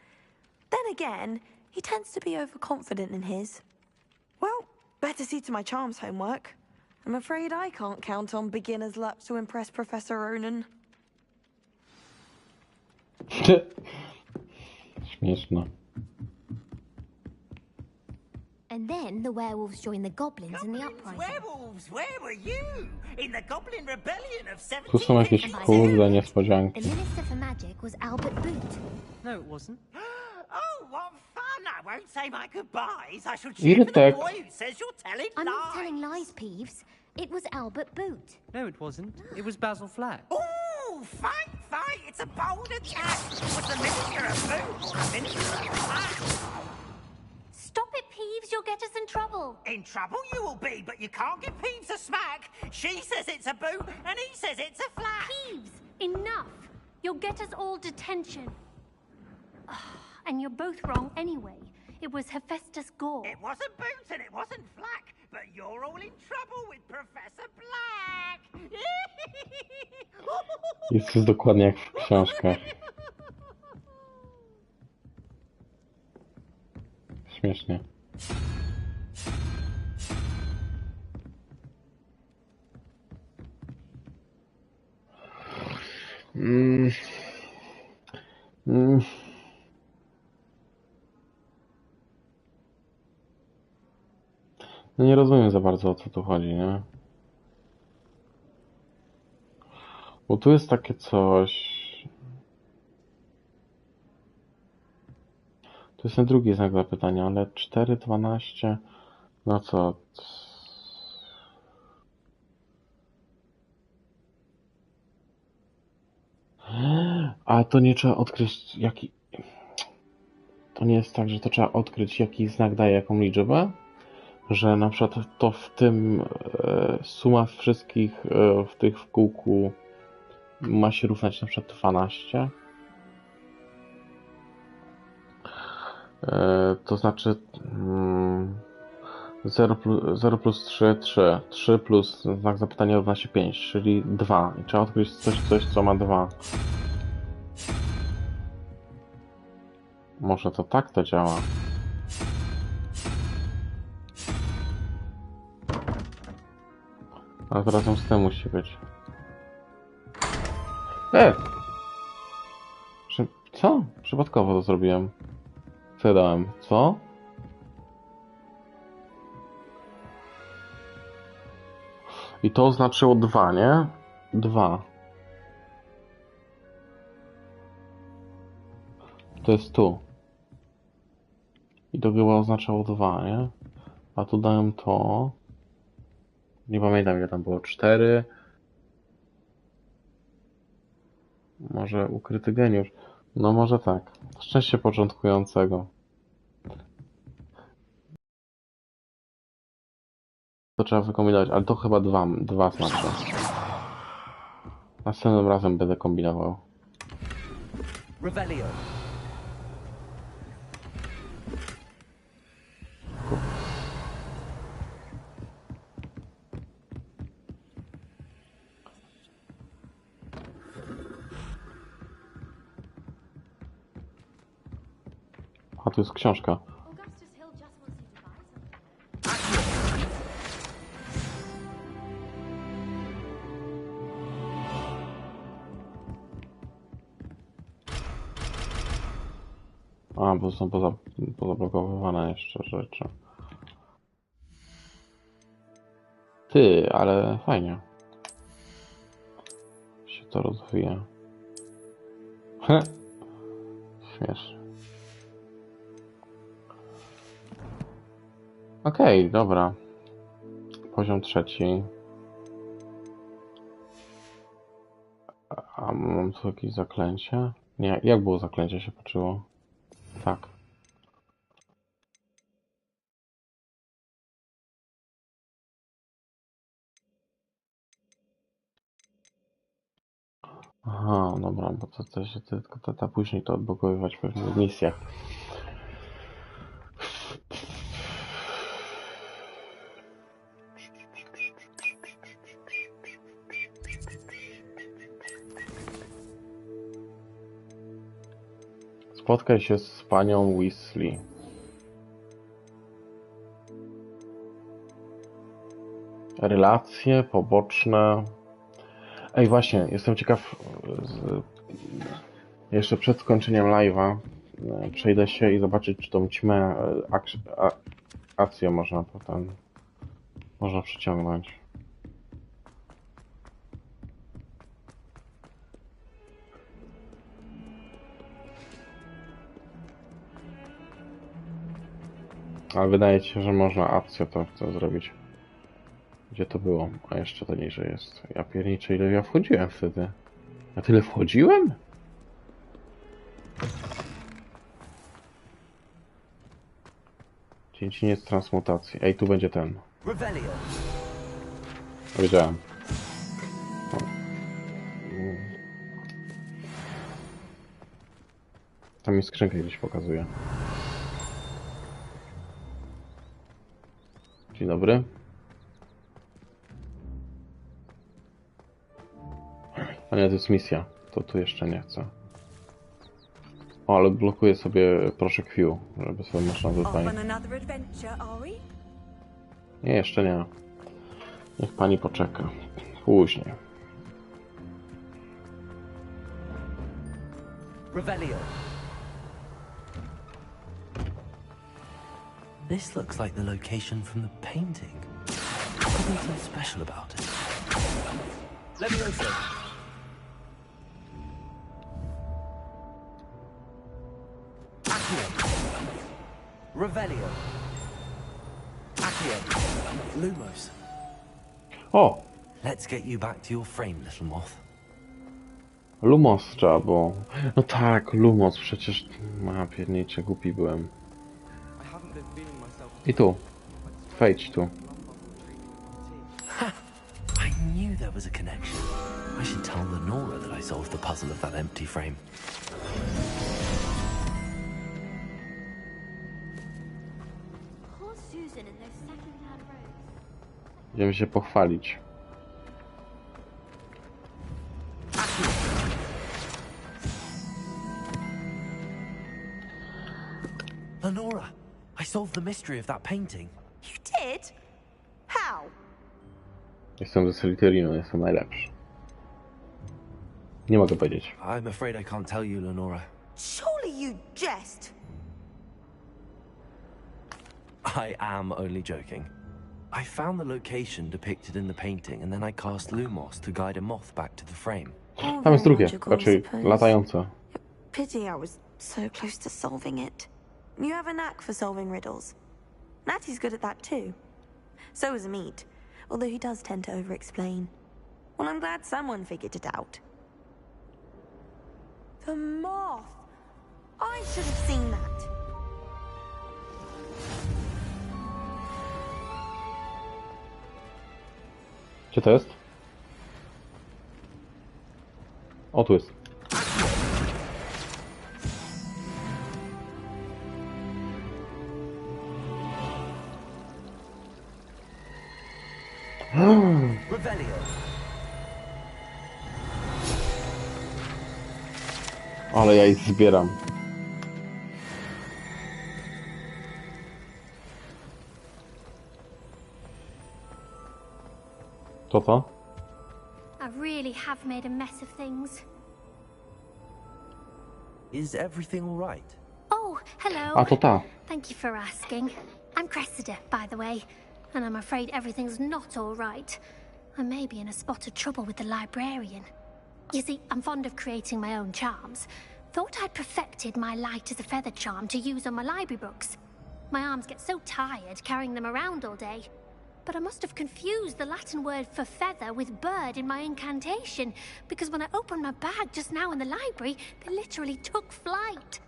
Then again, he tends to be overconfident in his. Well, better see to my charms homework. I'm afraid I can't count on beginner's luck to impress Professor Ronan. Śmieszne. And then the werewolves joined the goblins in the uprising. Werewolves, where were you? In the Goblin Rebellion of Tu są jakieś kurde niespodzianki. The Minister for Magic was Albert Boot. No, it wasn't. Oh, what fun! I won't say my goodbyes. I shall Ile cheer for the tak? boy who says you're telling I'm lies. not telling lies, Peeves. It was Albert Boot. No, it wasn't. It was Basil Flack. Ooh, fight, fight! It's a bold attack. Was the minister a boot or a minister a flack? Stop it, Peeves. You'll get us in trouble. In trouble you will be, but you can't give Peeves a smack. She says it's a boot, and he says it's a flack. Peeves, enough. You'll get us all detention. And you're both wrong anyway. It was Hephaestus Gore. It wasn't boot and it wasn't flack, but you're all in trouble with Professor Black. Jest to dokładnie jak w książkach. Śmiesznie. No nie rozumiem za bardzo, o co tu chodzi, nie? Bo tu jest takie coś... To jest ten drugi znak zapytania, ale 4,12... No co? A to nie trzeba odkryć jaki... To nie jest tak, że to trzeba odkryć jaki znak daje jaką liczbę? Że na przykład to w tym suma wszystkich w tych w kółku ma się równać na przykład 12. To znaczy 0 plus 3, 3. 3 plus znak zapytania równa się 5, czyli 2. I trzeba odkryć coś co ma 2. Może to tak to działa. A teraz z tym musi być. Co? Przypadkowo to zrobiłem. Co ja dałem? Co? I to oznaczyło 2, nie? 2. To jest tu. I to chyba oznaczało 2, nie? A tu dałem to. Nie pamiętam ile tam było. 4. Może ukryty geniusz. No może tak. Szczęście początkującego. To trzeba wykombinować, ale to chyba 2 znaczy. Następnym razem będę kombinował. Revelio. A tu jest książka. A, bo są pozablokowywane jeszcze rzeczy. Ty, ale fajnie. Się to rozwija. Śmiesznie. Okej, dobra. Poziom 3. A mam tu jakieś zaklęcie? Nie, jak było zaklęcie się poczuło? Tak. Aha, dobra, bo to się tylko później to odblokowywać pewnie w misjach. Spotkaj się z panią Weasley. Relacje poboczne. Ej, właśnie, jestem ciekaw. Jeszcze przed skończeniem live'a przejdę się i zobaczyć, czy tą ćmę akcję można potem przyciągnąć. Ale wydaje ci się, że można akcję to zrobić. Gdzie to było? A jeszcze to niżej jest. Ja pierniczę, ile ja wchodziłem wtedy. Ja tyle wchodziłem? Dziedziniec transmutacji. Ej, tu będzie ten. Wiedziałem. Tam mi skrzynkę gdzieś pokazuje. Dzień dobry. A nie, to jest misja. To tu jeszcze nie chcę. O, ale blokuję sobie proszę Q, żeby sobie można tutaj... Nie, jeszcze nie. Niech pani poczeka. Później. Revelio. This looks like the location from the painting. There's nothing special about it. Levioso. Accio. Revelio. Accio. Lumos. O! Let's get you back to your frame, little moth. Lumos trzeba było. No tak, Lumos, przecież... Ma piernicze, głupi byłem. I tu. Wejdź tu. I knew there was a connection. I should tell Lenora that I solved the puzzle of that empty frame. Będziemy się pochwalić. Lenora, I solved the mystery of that painting. You did? How? Jestem ze Slytherinu, jestem najlepszy. Nie mogę powiedzieć. I'm afraid I can't tell you, Lenora. Surely you jest. I am only joking. I found the location depicted in the painting, and then I cast Lumos to guide a moth back to the frame. Tam jest drugie, raczej latające. Pity I was so close to solving it. You have a knack for solving riddles. Natty's good at that too. So is Meat, although he does tend to over-explain. Well, I'm glad someone figured it out. The moth! I should have seen that. Gdzie to jest? O, tu jest. Ale ja ich zbieram. To? I really have made a mess of things. Is everything all right? Oh, hello. A to ta. Thank you for asking. I'm Cressida, by the way, and I'm afraid everything's not all right. I may be in a spot of trouble with the librarian. You see, I'm fond of creating my own charms. Thought I'd perfected my light as a feather charm to use on my library books. My arms get so tired carrying them around all day. But I must have confused the Latin word for feather with bird in my incantation, because when I opened my bag just now in the library, they literally took flight.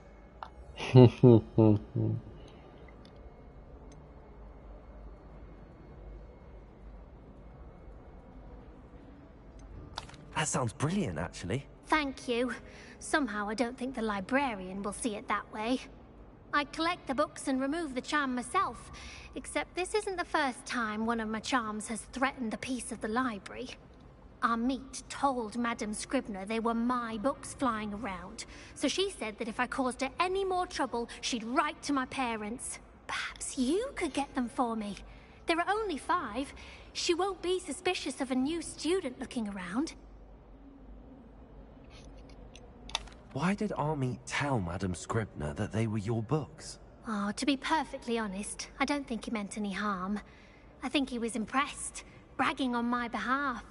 That sounds brilliant, actually. Thank you. Somehow I don't think the librarian will see it that way. I collect the books and remove the charm myself, except this isn't the first time one of my charms has threatened the peace of the library. Our meat told Madame Scribner they were my books flying around, so she said that if I caused her any more trouble, she'd write to my parents. Perhaps you could get them for me. There are only 5. She won't be suspicious of a new student looking around. Why did Army tell Madame Scribner that they were your books? Oh, to be perfectly honest, I don't think he meant any harm. I think he was impressed, bragging on my behalf.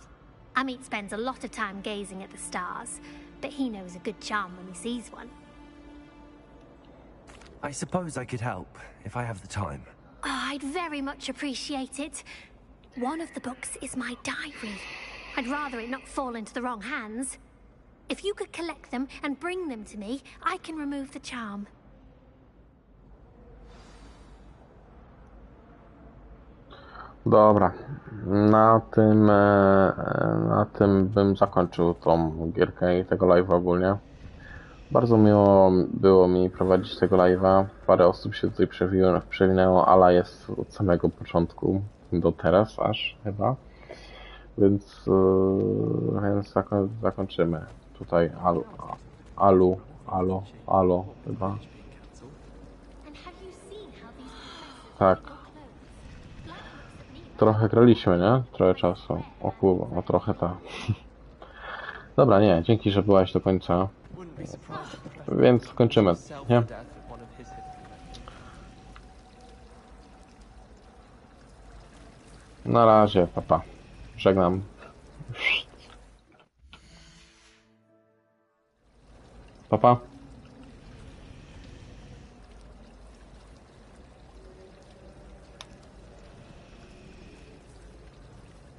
Amit spends a lot of time gazing at the stars, but he knows a good charm when he sees one. I suppose I could help, if I have the time. Oh, I'd very much appreciate it. One of the books is my diary. I'd rather it not fall into the wrong hands. If you could collect them and bring them to me, I can remove the charm. Dobra, na tym bym zakończył tą gierkę i tego live'a ogólnie. Bardzo miło było mi prowadzić tego live'a. Parę osób się tutaj przewinęło, Ala jest od samego początku do teraz aż chyba. Więc zakończymy. Tutaj Alu chyba. Tak. Trochę graliśmy, nie? Trochę czasu. O kurwa, no trochę tak. Dobra, nie, dzięki, że byłaś do końca. Więc kończymy, nie? Na razie, papa. Żegnam. Papa.